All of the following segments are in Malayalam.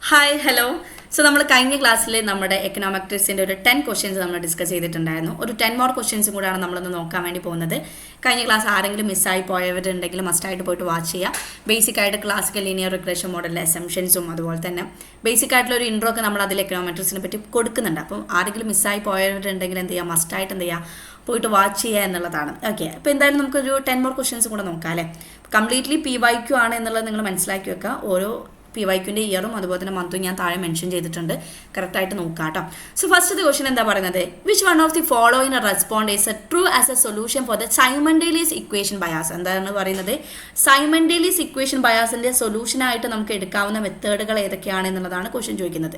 Hi hello. സോ നമ്മൾ കഴിഞ്ഞ ക്ലാസ്സിൽ നമ്മുടെ എക്കണോമെട്രിക്സിൻ്റെ ഒരു 10 ക്വസ്റ്റ്യൻസ് നമ്മൾ ഡിസ്കസ് ചെയ്തിട്ടുണ്ടായിരുന്നു. ഒരു 10 മോർ ക്വസ്റ്റ്യൻസും കൂടെയാണ് നമ്മളൊന്ന് നോക്കാൻ വേണ്ടി പോകുന്നത്. കഴിഞ്ഞ ക്ലാസ് ആരെങ്കിലും മിസ്സായി പോയവരുണ്ടെങ്കിൽ മസ്റ്റായിട്ട് പോയിട്ട് വാച്ച് ചെയ്യുക. ബേസിക് ആയിട്ട് ക്ലാസിക്കൽ ലീനിയർ റിഗ്രഷൻ മോഡലിലെ അസംഷൻസും അതുപോലെ തന്നെ ബേസിക് ആയിട്ടുള്ള ഒരു ഇൻട്രോ ഒക്കെ നമ്മൾ അതിൽ എക്കണോമെട്രിക്സിനെ പറ്റി കൊടുക്കുന്നുണ്ട്. അപ്പം ആരെങ്കിലും മിസ്സായി പോയവരുണ്ടെങ്കിൽ എന്ത് ചെയ്യുക, മസ്റ്റായിട്ട് എന്ത് ചെയ്യുക, പോയിട്ട് വാച്ച് ചെയ്യുക എന്നുള്ളതാണ്. ഓക്കെ, അപ്പോൾ എന്തായാലും നമുക്കൊരു 10 മോർ ക്വസ്റ്റ്യൻസ് കൂടെ നോക്കാം അല്ലേ. കംപ്ലീറ്റ്ലി PYQ ആണ് എന്നുള്ളത് നിങ്ങൾ മനസ്സിലാക്കി വെക്കുക. ഓരോ PYQൻ്റെ ഇയറും അതുപോലെ തന്നെ മന്തും ഞാൻ താഴെ മെൻഷൻ ചെയ്തിട്ടുണ്ട്. കറക്റ്റായിട്ട് നോക്കാം കേട്ടോ. സോ ഫസ്റ്റ് ക്വസ്റ്റ്യൻ എന്താ പറയുന്നത്, which one of the following respond is A true as A solution for the simultaneous equation bias. എന്താണ് പറയുന്നത്, സൈമൾട്ടേനിയസ് ഇക്വേഷൻ ബയാസിൻ്റെ സൊല്യൂഷനായിട്ട് നമുക്ക് എടുക്കാവുന്ന മെത്തേഡുകൾ ഏതൊക്കെയാണ് എന്നുള്ളതാണ് ക്വസ്റ്റ്യൻ ചോദിക്കുന്നത്.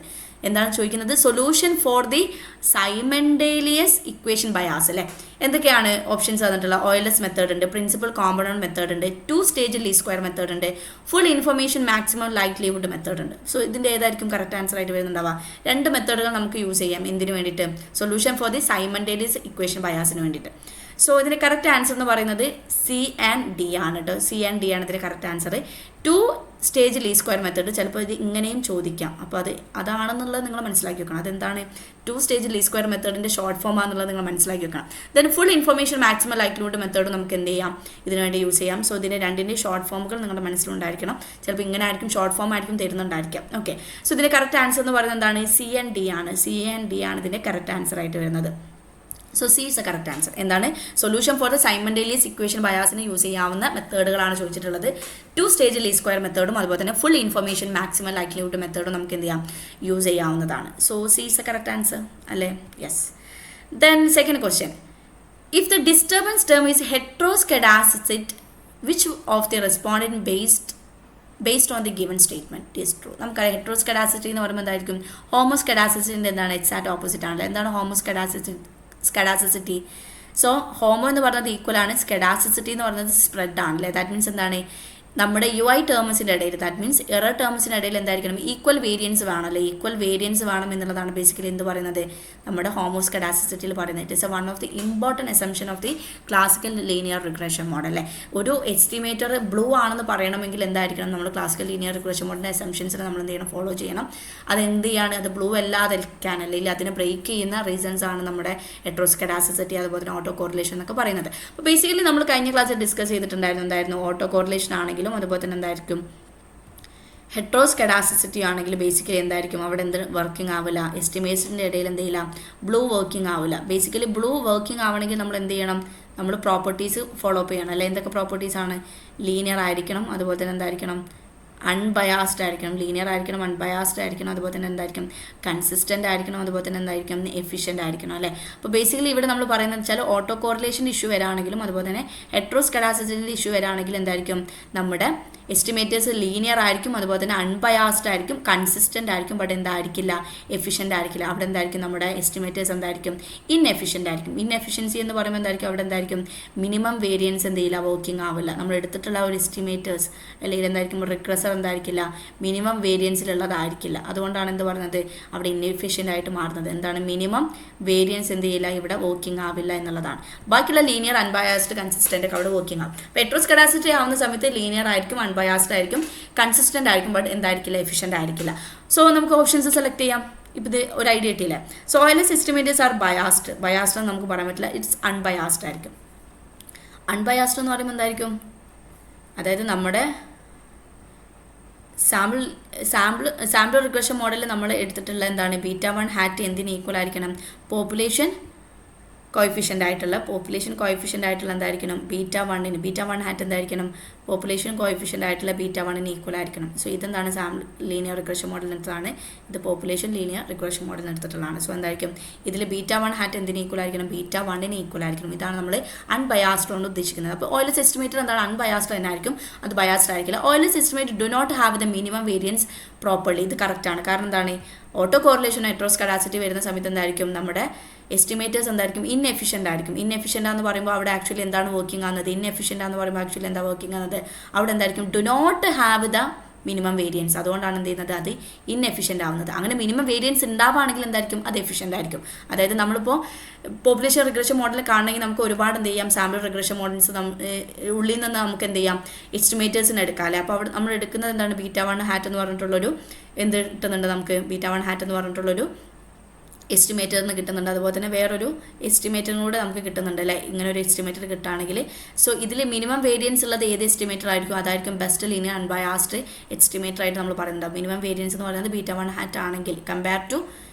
എന്താണ് ചോദിക്കുന്നത്, solution for the simultaneous equation bias അല്ലേ. എന്തൊക്കെയാണ് ഓപ്ഷൻസ് തന്നിട്ടുള്ള, ഓയിലസ് മെത്തേഡ് ഉണ്ട്, പ്രിൻസിപ്പൽ കോമ്പൗണ്ട് മെത്തേഡ് ഉണ്ട്, 2 സ്റ്റേജ് ലീസ്റ്റ് സ്ക്വയർ മെത്തേഡ് ഉണ്ട്, full information maximum likelihood method ഉണ്ട്. സോ ഇതിൻ്റെ ഏതായിരിക്കും കറക്റ്റ് ആൻസർ ആയിട്ട് വരുന്നുണ്ടാവുക? 2 മെത്തേഡുകൾ നമുക്ക് യൂസ് ചെയ്യാം. എന്തിനു വേണ്ടിയിട്ട്, solution for the simultaneous equation ബയാസിന് വേണ്ടിയിട്ട്. സോ ഇതിൻ്റെ കറക്റ്റ് ആൻസർ എന്ന് പറയുന്നത് C and D ആണ് കേട്ടോ. C and D ആണ് ഇതിൻ്റെ correct answer. 2 stage least square method ചിലപ്പോൾ ഇത് ഇങ്ങനെയും ചോദിക്കാം. അപ്പോൾ അതാണെന്നുള്ളത് നിങ്ങൾ മനസ്സിലാക്കി വെക്കണം. അതെന്താണ് 2 സ്റ്റേജ് ലീസ്റ്റ് സ്ക്വയർ മെത്തേഡിൻ്റെ ഷോർട്ട് ഫോം ആണെന്നുള്ളത് നിങ്ങൾ മനസ്സിലാക്കി വെക്കണം. Then full information maximum likelihood method നമുക്ക് എന്ത് ചെയ്യാം, ഇതിനു വേണ്ടി യൂസ് ചെയ്യാം. സോ ഇതിൻ്റെ രണ്ടിൻ്റെ ഷോർട്ട് ഫോമുകൾ നിങ്ങളുടെ മനസ്സിലുണ്ടായിരിക്കണം. ചിലപ്പോൾ ഇങ്ങനെ ആയിരിക്കും, ഷോർട്ട് ഫോം ആയിരിക്കും തരുന്നുണ്ടായിരിക്കാം. ഓക്കെ, സോ ഇതിൻ്റെ കറക്റ്റ് ആൻസർ എന്ന് പറയുന്നത് എന്താണ്, C and D ആണ്. C and D ആണ് ഇതിൻ്റെ കറക്റ്റ് ആൻസർ ആയിട്ട് വരുന്നത്. So C is a correct answer. എന്താണ്, solution for the simultaneous equation ബയാസിന് യൂസ് ചെയ്യാവുന്ന മെത്തേഡുകളാണ് ചോദിച്ചിട്ടുള്ളത്. 2 സ്റ്റേജ് ലീസ്റ്റ് സ്ക്വയർ മെത്തേഡും അതുപോലെ തന്നെ ഫുൾ ഇൻഫർമേഷൻ മാക്സിമം ലൈക്ലിഹുഡ് മെത്തേഡും നമുക്ക് എന്ത് ചെയ്യാം, യൂസ് ചെയ്യാവുന്നതാണ്. So C is a correct answer അല്ലേ. Yes. Then second question, if the disturbance term is heteroscedasticity which of the respondent based on the given statement is true. നമുക്ക് ഹെട്രോസ്കെഡാസിറ്റി എന്ന് പറയുമ്പോൾ എന്തായിരിക്കും, ഹോമോസ്കെഡാസിറ്റിൻ്റെ എന്താണ് എക്സാക്ട് ഓപ്പോസിറ്റ് ആണല്ലോ. എന്താണ് ഹോമോസ്കെഡാസിറ്റി? സോ ഹോമോ എന്ന് പറയുന്നത് ഈക്വൽ ആണ്, സ്കെഡാസിറ്റി എന്ന് പറയുന്നത് സ്പ്രെഡ് ആണല്ലേ. ദാറ്റ് മീൻസ് എന്താണ്, നമ്മുടെ UI ടേംസിൻ്റെ ഇടയിൽ, ദാറ്റ് മീൻസ് എറർ ടേംസിൻ്റെ ഇടയിൽ എന്തായിരിക്കണം, ഈക്വൽ വേരിയൻസ് വേണമല്ലോ. ഈക്വൽ വേരിയൻസ് വേണം എന്നുള്ളതാണ് ബേസിക്കലി എന്ത് പറയുന്നത്, നമ്മുടെ ഹോമോസ്കെഡാസിറ്റിയിൽ പറയുന്നത്. It is one of the important assumption of the classical linear regression model അല്ലേ. ഒരു എസ്റ്റിമേറ്റർ ബ്ലൂ ആണെന്ന് പറയണമെങ്കിൽ എന്തായിരിക്കണം, നമ്മൾ ക്ലാസിക്കൽ ലീനിയർ റിഗ്രഷൻ മോഡലിൻ്റെ അസംഷൻസിനെ നമ്മൾ എന്ത് ചെയ്യണം, ഫോളോ ചെയ്യണം. അതെന്ത് ചെയ്യാണ്, അത് ബ്ലൂ അല്ലാതിരിക്കാൻ അല്ലെങ്കിൽ അതിനെ ബ്രേക്ക് ചെയ്യുന്ന റീസൺസ് ആണ് നമ്മുടെ ഹെട്രോസ്കെഡാസിറ്റി അതുപോലെ തന്നെ ഓട്ടോ കോറിലേഷൻ എന്നൊക്കെ പറയുന്നത്. അപ്പോൾ ബേസിക്കലി നമ്മൾ കഴിഞ്ഞ ക്ലാസ്സിൽ ഡിസ്കസ് ചെയ്തിട്ടുണ്ടായിരുന്നു എന്തായിരുന്നു, ഓട്ടോ കോറിലേഷൻ ആണെങ്കിൽ അതുപോലെ തന്നെ എന്തായിരിക്കും, ഹെട്രോസ്കെഡാസിറ്റി ആണെങ്കിൽ ബേസിക്കലി എന്തായിരിക്കും, അവിടെ എന്ത് വർക്കിംഗ് ആവില്ല, എസ്റ്റിമേഷൻ്റെ ഇടയിൽ എന്ത് ചെയ്യില്ല, ബ്ലൂ വർക്കിംഗ് ആവില്ല. ബേസിക്കലി ബ്ലൂ വർക്കിംഗ് ആവണമെങ്കിൽ നമ്മൾ എന്ത് ചെയ്യണം, നമ്മൾ പ്രോപ്പർട്ടീസ് ഫോളോ അപ്പ് ചെയ്യണം അല്ലെ. എന്തൊക്കെ പ്രോപ്പർട്ടീസ് ആണ്, ലീനിയർ ആയിരിക്കണം, അതുപോലെ തന്നെ എന്തായിരിക്കണം, അൺബയാസ്ഡ് ആയിരിക്കണം. ലീനിയർ ആയിരിക്കണം, അൺബയാസ്ഡ് ആയിരിക്കണം, അതുപോലെ തന്നെ എന്തായിരിക്കും, കൺസിസ്റ്റൻ്റ് ആയിരിക്കണം, അതുപോലെ തന്നെ എന്തായിരിക്കും, എഫിഷ്യൻ്റ് ആയിരിക്കണം അല്ലേ. അപ്പോൾ ബേസിക്കലി ഇവിടെ നമ്മൾ പറയുന്നത് വെച്ചാൽ ഓട്ടോ കോറിലേഷൻ ഇഷ്യൂ വരാണെങ്കിലും അതുപോലെ തന്നെ ഹെട്രോസ്കെഡാസിറ്റിൻ്റെ ഇഷ്യൂ വരാണെങ്കിലും എന്തായിരിക്കും, നമ്മുടെ എസ്റ്റിമേറ്റേഴ്സ് ലീനിയർ ആയിരിക്കും, അതുപോലെ തന്നെ അൺബയാസ്ഡ് ആയിരിക്കും, കൺസിസ്റ്റൻ്റ് ആയിരിക്കും, ബട്ട് എന്തായിരിക്കില്ല, എഫിഷ്യൻ്റ് ആയിരിക്കില്ല. അവിടെ എന്തായിരിക്കും, നമ്മുടെ എസ്റ്റിമേറ്റേഴ്സ് എന്തായിരിക്കും, ഇൻഎഫിഷ്യൻ്റ് ആയിരിക്കും. ഇൻഎഫിഷ്യൻസി എന്ന് പറയുമ്പോൾ എന്തായിരിക്കും, അവിടെ എന്തായിരിക്കും, മിനിമം വേരിയൻസ് എന്ത് ചെയ്യില്ല, വർക്കിംഗ് ആവില്ല. നമ്മൾ എടുത്തിട്ടുള്ള ഒരു എസ്റ്റിമേറ്റേഴ്സ് അല്ലെങ്കിൽ എന്തായിരിക്കും, റിഗ്രസർ എന്തായിരിക്കില്ല, മിനിമം വേരിയൻസിലുള്ളതായിരിക്കില്ല. അതുകൊണ്ടാണ് എന്ത് പറയുന്നത്, അവിടെ ഇൻഎഫിഷ്യൻ്റ് ആയിട്ട് മാറുന്നത്. എന്താണ്, മിനിമം വേരിയൻസ് എന്ത് ചെയ്യില്ല, ഇവിടെ വർക്കിംഗ് ആവില്ല എന്നുള്ളതാണ്. ബാക്കിയുള്ള ലീനിയർ, അൺബയാസ്ഡ്, കൺസിസ്റ്റൻ്റ് ഒക്കെ അവിടെ വർക്കിംഗ് ആവും. അപ്പോൾ ഹെട്രോസ്കെഡാസിറ്റി ആവുന്ന സമയത്ത് ലീനിയർ ആയിരിക്കും, അൺബയാസ്ഡ് ആയിരിക്കും, കൺസിസ്റ്റൻ്റ് ആയിരിക്കും, ബട്ട് എന്തായിരിക്കില്ല, എഫിഷ്യൻ്റ് ആയിരിക്കില്ല. സോ നമുക്ക് ഓപ്ഷൻസ് സെലക്ട് ചെയ്യാം. ഇപ്പോൾ ഇത് ഒരു ഐഡിയ കിട്ടിയില്ലേ. So OLS estimators are biased. Biased എന്ന് നമുക്ക് പറയാൻ പറ്റില്ല, ഇറ്റ്സ് അൺബയാസ്ഡ് ആയിരിക്കും. അൺബയാസ്ഡ് എന്ന് പറയുമ്പോൾ എന്തായിരിക്കും, അതായത് നമ്മുടെ സാമ്പിൾ റിഗ്രഷൻ മോഡലിൽ നമ്മൾ എടുത്തിട്ടുള്ള എന്താണ്, β1 hat എന്തിന് ഈക്വൽ ആയിരിക്കണം, പോപ്പുലേഷൻ കോയിഫിഷ്യൻ്റ് ആയിട്ടുള്ള എന്തായിരിക്കണം, β1 hat എന്തായിരിക്കണം, പോപ്പുലേഷൻ കോയിഫിഷ്യൻ്റ് ആയിട്ടുള്ള β1 ഈക്വൽ ആയിരിക്കണം. സോ ഇതെന്താണ്, സാമ്പിൾ ലീനിയർ റിഗ്രഷൻ മോഡലിന് എടുത്തതാണ്. ഇത് പോപ്പുലേഷൻ ലീനിയർ റിഗ്രഷൻ മോഡലിന് എടുത്തിട്ടുള്ളതാണ്. സോ എന്തായിരിക്കും, ഇതിൽ β1 hat എന്തിന് ഈക്വൽ ആയിരിക്കണം, β1 ഈക്വൽ ആയിരിക്കണം. ഇതാണ് നമ്മൾ അൺബയാസ്ഡ് കൊണ്ട് ഉദ്ദേശിക്കുന്നത്. അപ്പോൾ ഓയിലസ് എസ്റ്റിമേറ്റർ എന്താണ്, അൺബയാസ്ഡ് തന്നെ ആയിരിക്കും, അത് ബയാസ്ഡ് ആയിരിക്കില്ല. OLS estimate do not have the minimum variance properly. ഇത് കറക്റ്റാണ്. കാരണം എന്താണ്, ഓട്ടോ കോറിലേഷൻ ഹെട്രോസ്കെഡാസിറ്റി വരുന്ന സമയത്ത് എന്തായിരിക്കും, നമ്മുടെ എസ്റ്റിമേറ്റേഴ്സ് എന്തായിരിക്കും, ഇൻഎഫിഷ്യൻ്റ് ആയിരിക്കും. ഇൻഎഫിഷ്യൻ്റ് എന്ന് പറയുമ്പോൾ അവിടെ ആക്ച്വലി എന്താണ് വർക്കിംഗ് ആകുന്നത്, ഇൻഎഫിഷ്യൻ്റ് എന്ന് പറയുമ്പോൾ ആക്ച്വലി എന്താ വർക്കിംഗ് ആകുന്നത്, അവിടെ എന്തായിരിക്കും, do not have the minimum variance. അതുകൊണ്ടാണ് എന്ത് ചെയ്യുന്നത്, അത് ഇൻഎഫിഷ്യൻ്റ് ആവുന്നത്. അങ്ങനെ മിനിമം വേരിയൻസ് ഉണ്ടാവുകയാണെങ്കിൽ എന്തായിരിക്കും, അത് എഫിഷ്യൻ്റ് ആയിരിക്കും. അതായത് നമ്മളിപ്പോൾ പോപ്പുലേഷൻ റിഗ്രഷൻ മോഡൽ കാണണമെങ്കിൽ നമുക്ക് ഒരുപാട് എന്ത് ചെയ്യാം, സാമ്പിൾ റിഗ്രഷൻ മോഡൽസ് ഉള്ളിൽ നിന്ന് നമുക്ക് എന്ത് ചെയ്യാം, എസ്റ്റിമേറ്റേഴ്സിന് എടുക്കാം അല്ലേ. അപ്പോൾ അവിടെ നമ്മൾ എടുക്കുന്നത് എന്താണ്, β1 എന്ന് പറഞ്ഞിട്ടുള്ളൊരു എന്ത് കിട്ടുന്നുണ്ട് നമുക്ക്, β1 എന്ന് പറഞ്ഞിട്ടുള്ളൊരു എസ്റ്റിമേറ്ററിന് കിട്ടുന്നുണ്ട്. അതുപോലെ തന്നെ വേറൊരു എസ്റ്റിമേറ്ററിനൂടെ നമുക്ക് കിട്ടുന്നുണ്ട് അല്ലേ, ഇങ്ങനെ ഒരു എസ്റ്റിമേറ്റർ കിട്ടുകയാണെങ്കിൽ. സോ ഇതിൽ മിനിമം വേരിയൻസ് ഉള്ളത് ഏത് എസ്റ്റിമേറ്റർ ആയിരിക്കും, അതായിരിക്കും ബെസ്റ്റ് ലീനിയർ അൺബയാസ്ഡ് എസ്റ്റിമേറ്റർ ആയിട്ട് നമ്മൾ പറയുന്നത്. മിനിമം വേരിയൻസ് എന്ന് പറയുന്നത് β1 ആണെങ്കിൽ കമ്പയർ ടു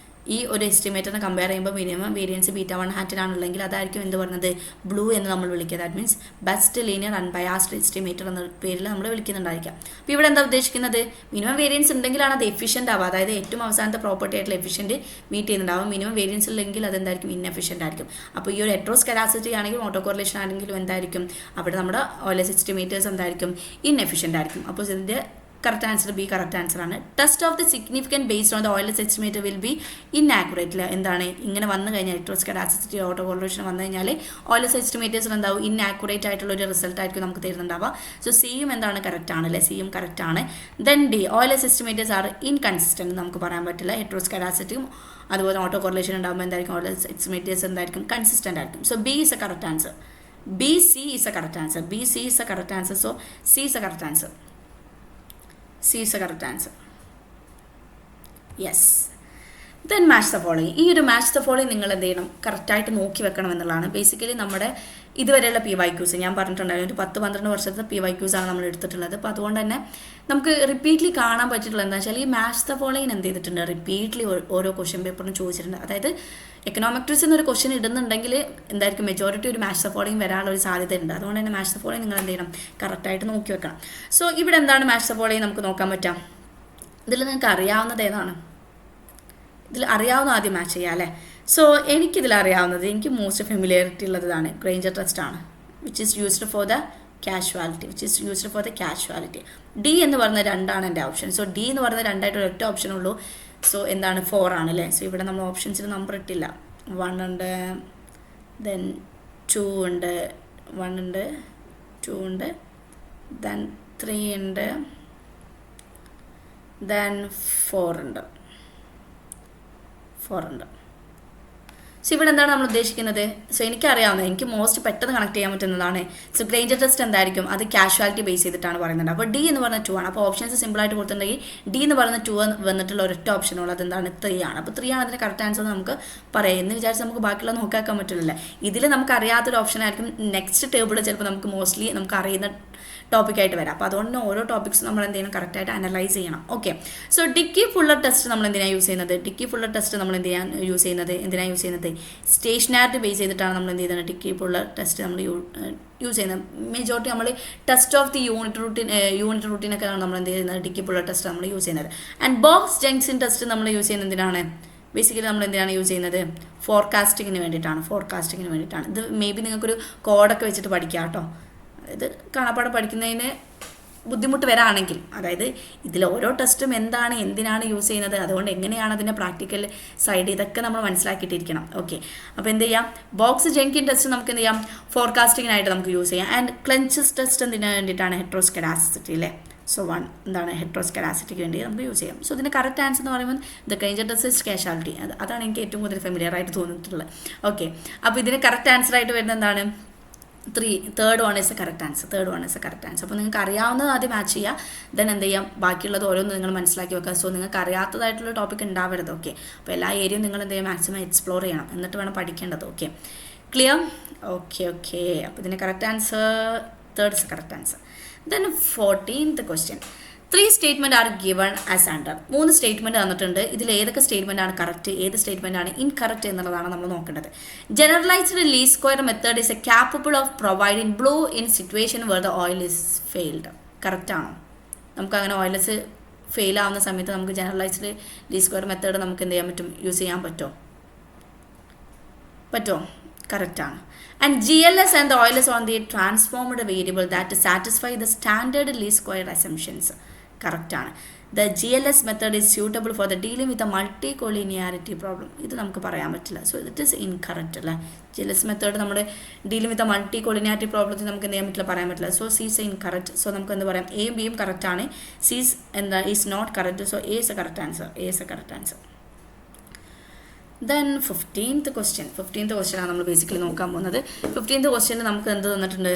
ഈ ഒരു എസ്റ്റിമേറ്ററിനെ കമ്പയർ ചെയ്യുമ്പോൾ മിനിമം വേരിയൻസ് β1 അതായിരിക്കും എന്ത് പറയുന്നത്, ബ്ലൂ എന്ന് നമ്മൾ വിളിക്കുക. That means best linear unbiased estimator എന്ന പേരിൽ നമ്മൾ വിളിക്കുന്നുണ്ടായിരിക്കാം. അപ്പോൾ ഇവിടെ എന്താ ഉദ്ദേശിക്കുന്നത്, മിനിമം വേരിയൻസ് ഉണ്ടെങ്കിലാണ് അത് എഫിഷ്യൻ്റ് ആവുക. അതായത് ഏറ്റവും അവസാനത്തെ പ്രോപ്പർട്ടി ആയിട്ടുള്ള എഫിഷ്യൻറ്റ് മീറ്റ് ചെയ്യുന്നുണ്ടാവും. മിനിമം വേരിയൻസ് ഇല്ലെങ്കിൽ അതെന്തായിരിക്കും, ഇൻഎഫിഷ്യൻ്റ് ആയിരിക്കും. അപ്പോൾ ഈ ഒരു ഹെറ്ററോസ്കെഡാസിറ്റി ആണെങ്കിലും ഓട്ടോ കോറിലേഷൻ ആണെങ്കിലും എന്തായിരിക്കും, അവിടെ നമ്മുടെ ഓയിലസ് എസ്റ്റിമേറ്റേഴ്സ് എന്തായിരിക്കും, ഇൻഎഫിഷ്യൻ്റ് ആയിരിക്കും. അപ്പോൾ ഇതിൻ്റെ correct answer B correct answer ആണ്. Test of the significant based on the OLS estimator will be inaccurate. എന്താണ്, ഇങ്ങനെ വന്നു കഴിഞ്ഞാൽ ഹെറ്ററോസ്കെഡാസിറ്റി ഓട്ടോ കോറിലേഷൻ വന്നു കഴിഞ്ഞാൽ ഓയിലസ് എസ്റ്റിമേറ്റേഴ്സിന് എന്താവും, ഇന്നാക്യുറേറ്റ് ആയിട്ടുള്ള ഒരു റിസൾട്ട് ആയിരിക്കും നമുക്ക് തരുന്നുണ്ടാവുക. സോ സിയും എന്താണ്, കറക്റ്റ് ആണ് അല്ലേ, സിയും കറക്റ്റ് ആണ്. Then D, OLS estimators are inconsistent, നമുക്ക് പറയാൻ പറ്റില്ല. ഹെറ്ററോസ്കെഡാസിറ്റിയും അതുപോലെ ഓട്ടോ കോറിലേഷൻ ഉണ്ടാകുമ്പോൾ എന്തായിരിക്കും, ഓയിലസ് എസ്റ്റിമേറ്റേഴ്സ് എന്തായിരിക്കും, കൺസിസ്റ്റൻ്റ് ആയിരിക്കും. So B is a correct answer. B C is a correct answer. B C is a correct answer. So C is a correct answer. C is the correct answer. Yes. Then match the following. ഈ ഒരു മാച്ച് ദ ഫോളോയിങ് നിങ്ങൾ എന്ത് ചെയ്യണം, കറക്റ്റായിട്ട് നോക്കി വെക്കണം എന്നുള്ളതാണ്. ബേസിക്കലി നമ്മുടെ ഇതുവരെയുള്ള PYQs ഞാൻ പറഞ്ഞിട്ടുണ്ടായിരുന്നു, ഒരു 10-12 വർഷത്തെ PYQs ആണ് നമ്മൾ എടുത്തിട്ടുള്ളത്. അപ്പോൾ അതുകൊണ്ട് തന്നെ നമുക്ക് റിപ്പീറ്റ്ലി കാണാൻ പറ്റിയിട്ടുള്ളത് എന്താ വെച്ചാൽ, ഈ മാച്ച് ദ ഫോളോയിങ് എന്ത് ചെയ്തിട്ടുണ്ട്, റിപ്പീറ്റ്ലി ഓരോ ക്വസ്റ്റ്യൻ പേപ്പറിനും ചോദിച്ചിട്ടുണ്ട്. അതായത് എക്കണോമെട്രിക്സ് എന്നൊരു ക്വസ്റ്റ്യൻ ഇടുന്നുണ്ടെങ്കിൽ എന്തായിരിക്കും, മെജോറിറ്റി ഒരു മാച്ച് ദ ഫോളോയിങ് വരാനുള്ള ഒരു സാധ്യതയുണ്ട്. അതുകൊണ്ട് തന്നെ മാച്ച് ദ ഫോളോയിങ് നിങ്ങൾ എന്ത് ചെയ്യണം, കറക്റ്റായിട്ട് നോക്കി വെക്കണം. സോ ഇവിടെ എന്താണ് മാച്ച് ദ ഫോളോയിങ് നമുക്ക് നോക്കാൻ പറ്റാം. ഇതിൽ നിങ്ങൾക്ക് അറിയാവുന്നത് ഏതാണ്, ഇതിൽ അറിയാവുന്ന ആദ്യം മാച്ച് ചെയ്യാം അല്ലേ. സോ എനിക്കിതിൽ അറിയാവുന്നത്, എനിക്ക് മോസ്റ്റ് ഫെമിലിയറിറ്റി ഉള്ളതാണ് ഗ്രേഞ്ചർ ടെസ്റ്റ് ആണ്, which is used for the casualty. D എന്ന് പറയുന്ന 2 എൻ്റെ ഓപ്ഷൻ. സോ ഡി എന്ന് പറയുന്ന 2 ഒറ്റ ഓപ്ഷൻ ഉള്ളൂ. സോ എന്താണ്, 4 ആണ് അല്ലേ. സോ ഇവിടെ നമ്മൾ ഓപ്ഷൻസിൽ നമ്പർ ഇട്ടില്ല. 1 ഉണ്ട്, ദെൻ 2 ഉണ്ട്, 1 ഉണ്ട്, 2 ഉണ്ട്, ദെൻ 3 ഉണ്ട്, ദെൻ 4 ഉണ്ട്. സോ ഇവിടെ എന്താണ് നമ്മൾ ഉദ്ദേശിക്കുന്നത്, സോ എനിക്കറിയാവുന്നത്, എനിക്ക് മോസ്റ്റ് പെട്ടെന്ന് കണക്ട് ചെയ്യാൻ പറ്റുന്നതാണ്. സോ ഗ്രേഞ്ചർ ടെസ്റ്റ് എന്തായിരിക്കും, അത് കാഷ്വാലിറ്റി ബേസ് ചെയ്തിട്ടാണ് പറയുന്നത്. അപ്പോൾ ഡി എന്ന് പറഞ്ഞ 2 ആണ്. അപ്പോൾ ഓപ്ഷൻസ് സിമ്പിളായിട്ട് കൊടുത്തിട്ടുണ്ടെങ്കിൽ ഡി എന്ന് പറയുന്ന 2 വന്നിട്ടുള്ള ഒരൊറ്റ ഓപ്ഷനുള്ളൂ, അതെന്താണ്, 3 ആണ്. അപ്പോൾ 3 ആണ് അതിൻ്റെ കറക്റ്റ് ആൻസർ നമുക്ക് പറയാം. എന്ന് വിചാരിച്ച് നമുക്ക് ബാക്കിയുള്ള നോക്കാക്കാൻ പറ്റില്ലല്ലേ. ഇതിൽ നമുക്ക് അറിയാത്തൊരു ഓപ്ഷൻ ആയിരിക്കും നെക്സ്റ്റ് ടേബിളിൽ ചിലപ്പോൾ നമുക്ക് മോസ്റ്റ്ലി നമുക്ക് അറിയുന്ന ടോപ്പിക്കായിട്ട് വരാം. അപ്പോൾ അതുകൊണ്ട് ഓരോ ടോപ്പിക്സ് നമ്മൾ എന്ത് ചെയ്യണം, കറക്റ്റായിട്ട് അനലൈസ് ചെയ്യണം. Okay. So Dickey Fuller test നമ്മൾ എന്തിനാണ് യൂസ് ചെയ്യുന്നത്, എന്തിനാണ് യൂസ് ചെയ്യുന്നത്, സ്റ്റേഷനാരിറ്റി ബേസ് ചെയ്തിട്ടാണ് നമ്മൾ എന്ത് ചെയ്യുന്നത്, ഡിക്കി ഫുള്ളർ ടെസ്റ്റ് നമ്മൾ യൂസ് ചെയ്യുന്നത്. മെജോറിറ്റി നമ്മൾ ടെസ്റ്റ് ഓഫ് ദി യൂണിറ്റ് റൂട്ടീനൊക്കെയാണ് നമ്മൾ എന്ത് ചെയ്യുന്നത്, ഡിക്കി ഫുള്ളർ ടെസ്റ്റ് നമ്മൾ യൂസ് ചെയ്യുന്നത്. ആൻഡ് ബോക്സ് ജംഗ്ഷൻ ടെസ്റ്റ് നമ്മൾ യൂസ് ചെയ്യുന്നത് എന്തിനാണ്, ബേസിക്കലി നമ്മൾ എന്തിനാണ് യൂസ് ചെയ്യുന്നത്, ഫോർകാസ്റ്റിങ്ങിന് വേണ്ടിയിട്ടാണ്. ഇത് മേ ബി നിങ്ങൾക്കൊരു കോഡൊക്കെ വെച്ചിട്ട് പഠിക്കാം കേട്ടോ. അതായത് കാണാപ്പാടം പഠിക്കുന്നതിന് ബുദ്ധിമുട്ട് വരാണെങ്കിൽ, അതായത് ഇതിൽ ഓരോ ടെസ്റ്റും എന്തിനാണ് യൂസ് ചെയ്യുന്നത്, അതുകൊണ്ട് എങ്ങനെയാണ് അതിൻ്റെ പ്രാക്ടിക്കൽ സൈഡ്, ഇതൊക്കെ നമ്മൾ മനസ്സിലാക്കിയിട്ടിരിക്കണം. ഓക്കെ. അപ്പോൾ എന്ത് ചെയ്യാം, ബോക്സ് ജംഗ്ഷൻ ടെസ്റ്റ് നമുക്ക് എന്ത് ചെയ്യാം, ഫോർകാസ്റ്റിങ്ങിനായിട്ട് നമുക്ക് യൂസ് ചെയ്യാം. ആൻഡ് ക്ലഞ്ചസ് ടെസ്റ്റ് എന്തിനു വേണ്ടിയിട്ടാണ്, ഹെറ്ററോസ്കെഡാസിറ്റി അല്ലേ. സോ 1 എന്താണ്, ഹെറ്ററോസ്കെഡാസിറ്റിക്ക് വേണ്ടി നമുക്ക് യൂസ് ചെയ്യാം. സോ ഇതിൻ്റെ കറക്റ്റ് ആൻസർ എന്ന് പറയുമ്പോൾ the Granger test is casualty. അതാണ് എനിക്ക് ഏറ്റവും കൂടുതൽ ഫെമിലിയർ ആയിട്ട് തോന്നിയിട്ടുള്ളത്. ഓക്കെ. അപ്പോൾ ഇതിന് കറക്റ്റ് ആൻസർ ആയിട്ട് വരുന്നത് എന്താണ്, 3. Third one is a correct answer. അപ്പോൾ നിങ്ങൾക്ക് അറിയാവുന്നത് ആദ്യം മാച്ച് ചെയ്യുക, ദെൻ എന്ത് ചെയ്യാം, ബാക്കിയുള്ളത് ഓരോന്ന് നിങ്ങൾ മനസ്സിലാക്കി വെക്കുക. സോ നിങ്ങൾക്ക് അറിയാത്തതായിട്ടുള്ള ടോപ്പിക് ഉണ്ടാവരുത്. ഓക്കെ. അപ്പോൾ എല്ലാ ഏരിയയും നിങ്ങൾ എന്ത് ചെയ്യുക, മാക്സിമം എക്സ്പ്ലോർ ചെയ്യണം, എന്നിട്ട് വേണം പഠിക്കേണ്ടത്. Okay, clear? ഓക്കെ. അപ്പോൾ ഇതിൻ്റെ correct answer, third is correct answer. Then 14th question. 3 statements are given as under. 3 statement തന്നിട്ടുണ്ട്. ഇതിൽ ഏതൊക്കെ സ്റ്റേറ്റ്മെൻ്റ് ആണ് കറക്റ്റ്, ഏത് സ്റ്റേറ്റ്മെൻ്റ് ആണ് ഇൻകറക്റ്റ് എന്നുള്ളതാണ് നമ്മൾ നോക്കേണ്ടത്. Generalised least square method is a capable of providing blue in situation where the oil is failed. Correct ആണോ? നമുക്കങ്ങനെ ഓയിലസ് ഫെയിൽ ആവുന്ന സമയത്ത് നമുക്ക് ജനറലൈസ്ഡ് ലീസ്റ്റ് സ്ക്വയർ മെത്തേഡ് നമുക്ക് എന്ത് ചെയ്യാൻ പറ്റും, യൂസ് ചെയ്യാൻ പറ്റുമോ? കറക്റ്റാണ്. And GLS and the oil is on the transformed variable that satisfy the standard least square assumptions. കറക്റ്റാണ്. The GLS method is suitable for the dealing with a multicollinearity problem. ഇത് നമുക്ക് പറയാൻ പറ്റില്ല. സോ ഇറ്റ് ഈസ് ഇൻകറക്റ്റ് അല്ലേ. GLS മെത്തേഡ് നമ്മുടെ dealing with a multicollinearity പ്രോബ്ലത്തിൽ നമുക്ക് എന്ത് ചെയ്യാൻ പറ്റില്ല, പറയാൻ പറ്റില്ല. So C is incorrect. So നമുക്ക് എന്ത് പറയാം, എയും ബിയും കറക്റ്റ് ആണ്, സി ഈസ് എന്താ is not correct. So A is a correct answer. A is a correct answer. Then 15th question ആണ് നമ്മൾ ബേസിക്കലി നോക്കാൻ പോകുന്നത്. 15th ക്വസ്റ്റ്യനിൽ നമുക്ക് എന്ത് തന്നിട്ടുണ്ട്,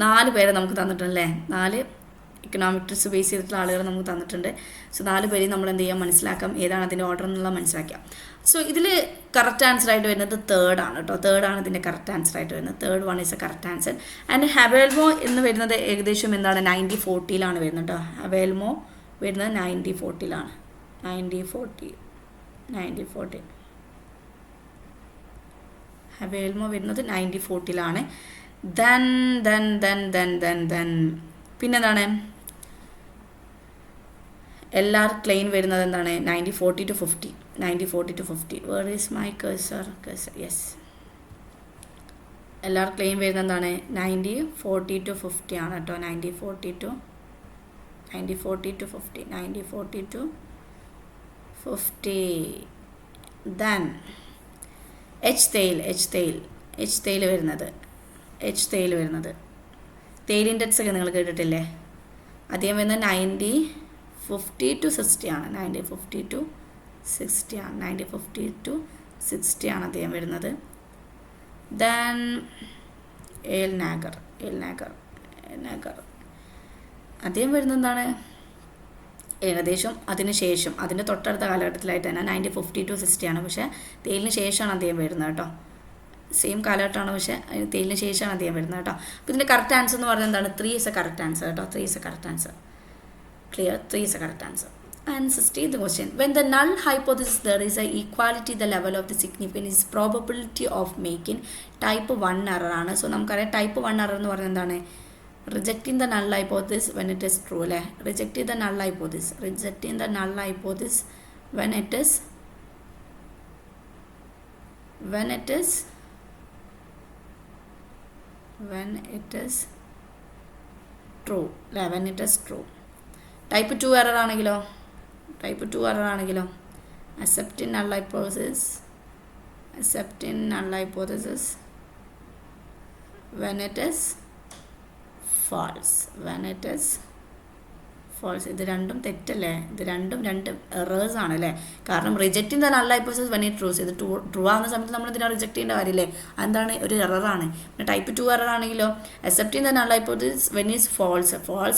4 പേരെ നമുക്ക് തന്നിട്ടുണ്ടല്ലേ. 4 എക്കണോമെട്രിക്സ് ബേസ് ചെയ്തിട്ടുള്ള ആളുകൾ നമുക്ക് തന്നിട്ടുണ്ട്. സോ 4 പേരെയും നമ്മൾ എന്ത് ചെയ്യാം, മനസ്സിലാക്കാം ഏതാണ് അതിൻ്റെ ഓർഡർ എന്നുള്ള മനസ്സിലാക്കാം. സോ ഇതിൽ കറക്റ്റ് ആൻസർ ആയിട്ട് വരുന്നത് തേർഡാണ് കേട്ടോ. തേർഡാണ് ഇതിൻ്റെ കറക്റ്റ് ആൻസർ ആയിട്ട് വരുന്നത്. Third one is a correct answer. And Haavelmo എന്ന് വരുന്നത് ഏകദേശം എന്താണ് 90-40 വരുന്നത് കേട്ടോ. ഹവേൽമോ വരുന്നത് 90-40 90-40 ഹവേൽമോ വരുന്നത് 90-40 ദെൻ പിന്നെന്താണ് LR ക്ലെയിം വരുന്നത് എന്താണ് 90-40 where is my cursor yes. LR claim വരുന്നത് എന്താണ് 90-40 ആണ് കേട്ടോ. 90-40 ദെൻ H തേയിൽ വരുന്നത് തേയിൽ ഇൻഡെക്സ് ഒക്കെ നിങ്ങൾ കേട്ടിട്ടില്ലേ. അദ്ദേഹം വരുന്നത് 90-50-60 ആണ്. 90-50-60 ആണ് അദ്ദേഹം വരുന്നത്. ദെൻ എൽ നാഗർ അദ്ദേഹം വരുന്നത് എന്താണ് ഏകദേശം അതിന് ശേഷം, അതിൻ്റെ തൊട്ടടുത്ത കാലഘട്ടത്തിലായിട്ട് തന്നെ 90-50-60 ആണ്. പക്ഷേ തേയിലിന് ശേഷമാണ് അദ്ദേഹം വരുന്നത് കേട്ടോ. സെയിം കാലഘട്ടമാണ്, പക്ഷേ തേയിലിന് ശേഷമാണ് അദ്ദേഹം വരുന്നത് കേട്ടോ. അപ്പോൾ ഇതിൻ്റെ കറക്റ്റ് ആൻസർ എന്ന് പറയുന്നത് എന്താണ്, 3 is a correct answer കേട്ടോ. 3 is a correct answer. Clear? 3 is a correct answer. And 16th question. When the null hypothesis there is a equality the level of the significance is probability of making type 1 error ആണ്. സോ നമുക്കറിയാം type 1 error എന്ന് പറയുന്നത് എന്താണ്, rejecting the null hypothesis when it is true അല്ലേ. rejecting the null hypothesis when it is true അല്ലേ. when it is true. type 2 error ആണെങ്കിലോ accepting null hypothesis when it is false. ഇത് രണ്ടും തെറ്റല്ലേ. ഇത് രണ്ടും എറേഴ്സ് ആണ് അല്ലേ. കാരണം rejecting the null hypothesis when it truce, ഇത് ട്രൂ ആവുന്ന സമയത്ത് നമ്മൾ ഇതിനെ റിജക്ട് ചെയ്യേണ്ട കാര്യമില്ലേ. അതെന്താണ്, ഒരു എററാണ്. പിന്നെ ടൈപ്പ് 2 എറർ ആണെങ്കിലോ accepting the null hypothesis when is false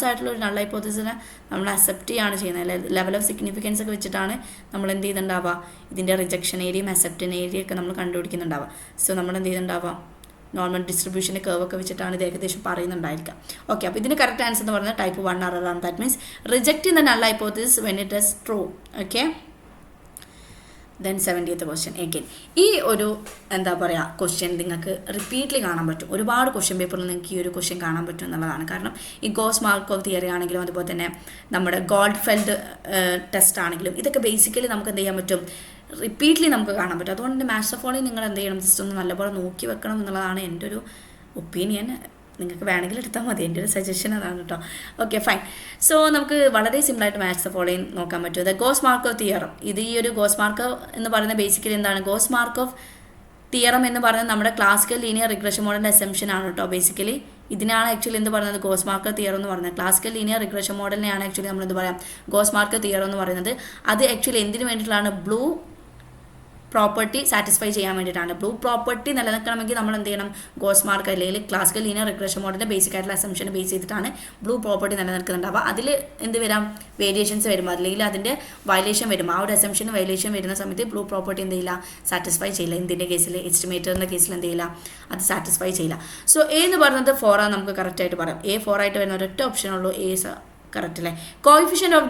ആയിട്ടുള്ള ഒരു നൾ ഹൈപ്പോത്തസിസിനെ നമ്മൾ അക്സെപ്റ്റ് ചെയ്യാണ് ചെയ്യുന്നത് അല്ലേ. ലെവൽ ഓഫ് സിഗ്നിഫിക്കൻസ് ഒക്കെ വെച്ചിട്ടാണ് നമ്മൾ എന്ത് ചെയ്യുന്നുണ്ടാവുക, ഇതിൻ്റെ റിജക്ഷൻ ഏരിയയും അക്സെപ്റ്റൻ ഏരിയയൊക്കെ നമ്മൾ കണ്ടുപിടിക്കുന്നുണ്ടാവുക. സോ നമ്മൾ എന്ത് ചെയ്യുന്നുണ്ടാവുക, നോർമൽ ഡിസ്ട്രിബ്യൂഷൻ്റെ കർവൊക്കെ വെച്ചിട്ടാണ് ഇത് ഏകദേശം പറയുന്നുണ്ടായിരിക്കാം. ഓക്കെ, അപ്പോൾ ഇതിന് കറക്റ്റ് ആൻസർ എന്ന് പറയുന്നത് ടൈപ്പ് 1 എറർ ആണ്. That means rejecting the null hypothesis when it is true. Okay, then 70th question again. ഈ ഒരു എന്താ പറയുക ക്വസ്റ്റ്യൻ നിങ്ങൾക്ക് റിപ്പീറ്റ്ലി കാണാൻ പറ്റും. ഒരുപാട് ക്വസ്റ്റ്യൻ പേപ്പറിൽ നിങ്ങൾക്ക് ഈ ഒരു ക്വസ്റ്റ്യൻ കാണാൻ പറ്റും എന്നുള്ളതാണ്. കാരണം ഈ ഗോസ് മാർക്കോവ് തിയറി ആണെങ്കിലും അതുപോലെ തന്നെ നമ്മുടെ ഗോൾഡ്ഫെൽഡ് ടെസ്റ്റ് ആണെങ്കിലും ഇതൊക്കെ ബേസിക്കലി നമുക്ക് എന്ത് ചെയ്യാൻ പറ്റും, റിപ്പീറ്റ്ലി നമുക്ക് കാണാൻ പറ്റും. അതുകൊണ്ട് മാത്സ് ഓഫ് ഓളിൽ നിങ്ങൾ എന്ത് ചെയ്യണം, ജസ്റ്റ് ഒന്ന് നല്ലപോലെ നോക്കി വെക്കണം എന്നുള്ളതാണ് എൻ്റെ ഒരു ഒപ്പീനിയൻ. നിങ്ങൾക്ക് വേണമെങ്കിൽ എടുത്താൽ മതി, എൻ്റെ ഒരു സജഷൻ അതാണ് കേട്ടോ. Okay fine. സോ നമുക്ക് വളരെ സിമ്പിളായിട്ട് മാത്സ് ഓഫ് ഓളിൽ നോക്കാൻ പറ്റും. ദ ഗോസ് മാർക്കോവ് തിയറം, ഇത് ഈ ഒരു ഗോസ് മാർക്കോവ് എന്ന് പറയുന്ന ബേസിക്കലി എന്താണ്, ഗോസ് മാർക്കോവ് തിയറം എന്ന് പറയുന്നത് നമ്മുടെ ക്ലാസിക്കൽ ലീനിയർ റിഗ്രഷൻ മോഡലിൻ്റെ അസംഷൻ ആണ് കേട്ടോ. ബേസിക്കലി ഇതിനാണ് ആക്ച്വലി എന്ത് പറയുന്നത്, ഗോസ് മാർക്കോവ് തിയറം എന്ന് പറയുന്നത്. ക്ലാസിക്കൽ ലീനിയർ റിഗ്രഷൻ മോഡലിനെയാണ് ആക്ച്വലി നമ്മൾ എന്ത് പറയാം, ഗോസ് മാർക്കോവ് തിയറം എന്ന് പറയുന്നത്. അത് ആക്ച്വലി എന്തിനു വേണ്ടിയിട്ടാണ്, ബ്ലൂ പ്രോപ്പർട്ടി സാറ്റിസ്ഫൈ ചെയ്യാൻ വേണ്ടിയിട്ടാണ്. ബ്ലൂ പ്രോപ്പർട്ടി നിലനിൽക്കണമെങ്കിൽ നമ്മൾ എന്ത് ചെയ്യണം, ഗോസ് മാർക്ക് അല്ലെങ്കിൽ ക്ലാസിക്കൽ ലീനിയർ റിഗ്രഷൻ മോഡലിൻ്റെ ബേസിക് ആയിട്ടുള്ള അസംഷനെ ബേസ് ചെയ്തിട്ടാണ് ബ്ലൂ പ്രോപ്പർട്ടി നിലനിൽക്കുന്നുണ്ടാവുക. അതിൽ എന്ത് വരാം, വേരിയേഷൻസ് വരുമ്പോൾ അല്ലെങ്കിൽ അതിൻ്റെ വയലേഷൻ വരുമ്പോൾ, ആ ഒരു അസംഷന് വയലേഷൻ വരുന്ന സമയത്ത് ബ്ലൂ പ്രോപ്പർട്ടി എന്ത് ചെയ്യില്ല, സാറ്റിസ്ഫൈ ചെയ്യില്ല. ഇതിൻ്റെ കേസിൽ എസ്റ്റിമേറ്ററിൻ്റെ കേസിൽ എന്ത് ചെയ്യില്ല, അത് സാറ്റിസ്ഫൈ ചെയ്യില്ല. സോ എ എന്ന് പറയുന്നത് 4 ആണ് നമുക്ക് കറക്റ്റായിട്ട് പറയാം. എ 4 ആയിട്ട് വരുന്ന ഒരൊറ്റ ഓപ്ഷനുള്ളൂ, എ കറക്റ്റ് അല്ലേ. കോയിഫിഷ്യൻ്റ് ഓഫ്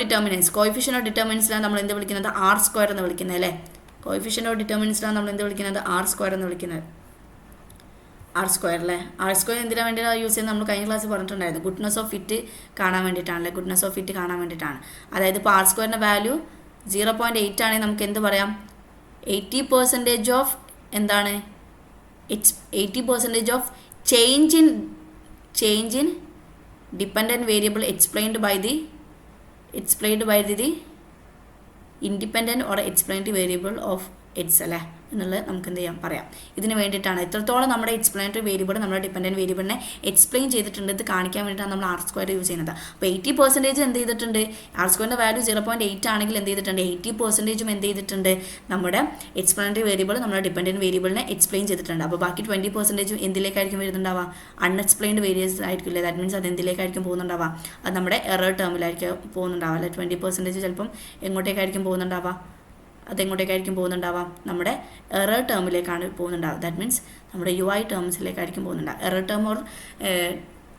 ഡിറ്റർമിനൻസിലാണ് നമ്മൾ എന്ത് വിളിക്കുന്നത്, R² എന്ന് വിളിക്കുന്നത് അല്ലേ. കോയിഫിഷ്യൻ്റ് ഓഫ് ഡിറ്റർമിനൻസിലാണ് നമ്മൾ എന്ത് വിളിക്കുന്നത്, R² എന്ന് വിളിക്കുന്നത്. R² അല്ലേ. R² എന്തിനാണ് വേണ്ടിയാണ് യൂസ് ചെയ്യുന്നത്, നമ്മൾ കഴിഞ്ഞ ക്ലാസ് പറഞ്ഞിട്ടുണ്ടായിരുന്നു. ഗുഡ്നെസ് ഓഫ് ഫിറ്റ് കാണാൻ വേണ്ടിയിട്ടാണല്ലേ, അതായത് ഇപ്പോൾ R² വാല്യൂ 0.8 ആണെങ്കിൽ നമുക്ക് എന്ത് പറയാം, 80% ഓഫ് എന്താണ്, 80% of change in dependent variable explained by the explained by the independent or explanatory variable of its അല്ലേ എന്നുള്ളത് നമുക്ക് എന്ത് ചെയ്യാം പറയാം. ഇതിന് വേണ്ടിയിട്ടാണ് എത്രത്തോളം നമ്മുടെ എക്സ്പ്ലനറ്ററി വേരിയബിൾ നമ്മുടെ ഡിപ്പെൻഡൻറ്റ് വേരിയബിളിനെ എക്സ്പ്ലെയിൻ ചെയ്തിട്ടുണ്ട് ഇത് കാണിക്കാൻ വേണ്ടിയിട്ടാണ് നമ്മൾ ആർ സ്ക്വയർ യൂസ് ചെയ്യുന്നത്. അപ്പോൾ 80% എന്ത് ചെയ്തിട്ടുണ്ട്, ആർ സ്ക്വയറിൻ്റെ വാല്യൂ 0.8 ആണെങ്കിൽ എന്ത് ചെയ്തിട്ടുണ്ട്, 80% എന്ത് ചെയ്തിട്ടുണ്ട്, നമ്മുടെ എക്സ്പ്ലനറ്ററി വേരിയബിൾ നമ്മുടെ ഡിപ്പെൻഡൻറ്റ് വേരിയബിളിനെ എക്സ്പ്ലെയിൻ ചെയ്തിട്ടുണ്ട്. അപ്പോൾ ബാക്കി 20% എന്തിലേക്കായിരിക്കും വരുന്നുണ്ടാവുക, അൺഎക്സ്പ്ലെയിൻഡ് വേരിയബിൾസ് ആയിരിക്കില്ല. ദാറ്റ് മീൻസ് അത് എന്തിലേക്കായിരിക്കും പോകുന്നുണ്ടാവുക, അത് നമ്മുടെ എറർ ടേമിലായിരിക്കും പോകുന്നുണ്ടാവുക അല്ലെ. 20% ചിലപ്പം എങ്ങോട്ടേക്കായിരിക്കും പോകുന്നുണ്ടാവുക, അതെങ്ങോട്ടേക്കായിരിക്കും പോകുന്നുണ്ടാവാം, നമ്മുടെ എറർ ടേമിലേക്കാണ് പോകുന്നുണ്ടാവുക. ദാറ്റ് മീൻസ് നമ്മുടെ UI ടേംസിലേക്കായിരിക്കും പോകുന്നുണ്ടാവുക. Error term or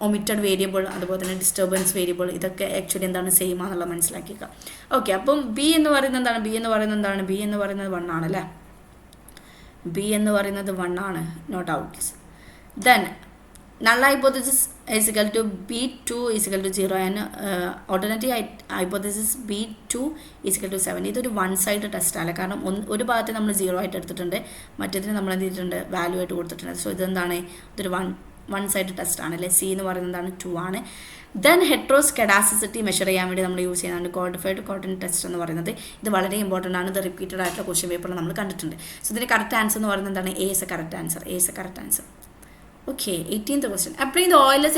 omitted variable അതുപോലെ തന്നെ ഡിസ്റ്റർബൻസ് വേരിയബിൾ ഇതൊക്കെ ആക്ച്വലി എന്താണ് സെയിം ആണെന്നുള്ളത് മനസ്സിലാക്കിക്കുക. ഓക്കെ, അപ്പം ബി എന്ന് പറയുന്നത് എന്താണ്, ബി എന്ന് പറയുന്നത് 1 ആണല്ലേ. ബി എന്ന് പറയുന്നത് 1 ആണ്, no doubts. Then null hypothesis is equal to B2 is equal to 0 and alternative hypothesis B2 is equal to 7. ഇതൊരു വൺ സൈഡ് ടെസ്റ്റ് അല്ല, കാരണം ഒരു ഭാഗത്ത് നമ്മൾ 0 ആയിട്ട് എടുത്തിട്ടുണ്ട്, മറ്റേതിന് നമ്മൾ എന്ത് ചെയ്തിട്ടുണ്ട്, വാല്യൂ ആയിട്ട് കൊടുത്തിട്ടുണ്ട്. സോ ഇതെന്താണ്, ഇതൊരു വൺ സൈഡ് ടെസ്റ്റ് ആണ് അല്ലേ. സി എന്ന് പറയുന്നത് എന്താണ്, 2 ആണ്. ദെൻ ഹെട്രോസ്കെഡാസിറ്റി മെഷർ ചെയ്യാൻ വേണ്ടി നമ്മൾ യൂസ് ചെയ്യുന്നതാണ് ക്വാണ്ടിഫൈഡ് കോർഡിനേറ്റ് ടെസ്റ്റ് എന്ന് പറയുന്നത്. ഇത് വളരെ ഇമ്പോർട്ടൻ്റ് ആണ്, ഇത് റിപ്പീറ്റഡ് ആയിട്ടുള്ള ക്വസ്റ്റ്യൻ പേപ്പറിൽ നമ്മൾ കണ്ടിട്ടുണ്ട്. സോ ഇതിന് കറക്റ്റ് ആൻസർ എന്ന് പറയുന്നത് എന്താണ്, A is a correct answer. Okay, 18th question. Applying the Euler's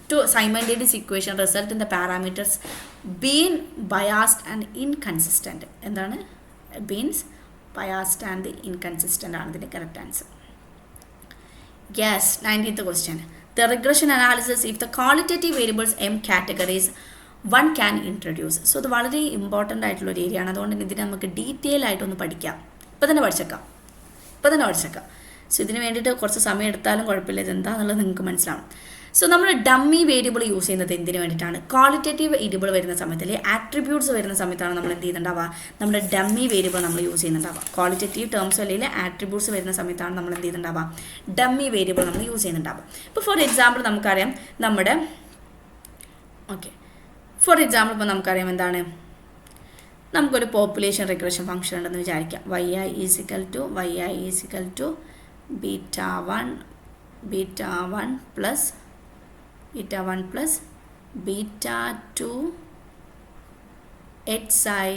to simultaneous equation result in the parameters being biased and inconsistent. എന്താണ്, beings biased and inconsistent ആണ് ഇതിൻ്റെ correct answer. Yes, 19th question. The regression analysis if the qualitative variables M categories one can introduce. So ഇത് വളരെ ഇമ്പോർട്ടൻ്റ് ആയിട്ടുള്ള ഒരു ഏരിയ ആണ്, അതുകൊണ്ട് ഇതിനെ നമുക്ക് ഡീറ്റെയിൽ ആയിട്ടൊന്ന് പഠിക്കാം. ഇപ്പം തന്നെ പഠിച്ചേക്കാം. സോ ഇതിന് വേണ്ടിയിട്ട് കുറച്ച് സമയം എടുത്താലും കുഴപ്പമില്ല, ഇതെന്താണെന്നുള്ളത് നിങ്ങൾക്ക് മനസ്സിലാവും. സോ നമ്മൾ ഡമ്മി വേരിയബിൾ യൂസ് ചെയ്യുന്നത് എന്തിനു വേണ്ടിയിട്ടാണ്, ക്വാളിറ്റേറ്റീവ് വേരിയബിൾ വരുന്ന സമയത്ത് അല്ലെങ്കിൽ ആട്രിബ്യൂട്ട്സ് വരുന്ന സമയത്താണ് നമ്മൾ എന്ത് ചെയ്യുന്നുണ്ടാവുക, നമ്മുടെ ഡമ്മി വേരിയബിൾ നമ്മൾ യൂസ് ചെയ്യുന്നുണ്ടാവുക. ക്വാളിറ്റേറ്റീവ് ടേംസ് അല്ലെങ്കിൽ ആട്രിബ്യൂട്ട്സ് വരുന്ന സമയത്താണ് നമ്മൾ എന്ത് ചെയ്യുന്നുണ്ടാവുക, ഡമ്മി വേരിയബിൾ നമ്മൾ യൂസ് ചെയ്യുന്നുണ്ടാവുക. ഇപ്പോൾ ഫോർ എക്സാമ്പിൾ നമുക്കറിയാം എന്താണ്, നമുക്കൊരു പോപ്പുലേഷൻ റിഗ്രഷൻ ഫംഗ്ഷൻ ഉണ്ടെന്ന് വിചാരിക്കാം. yi is equal to beta 1 plus beta 2 xi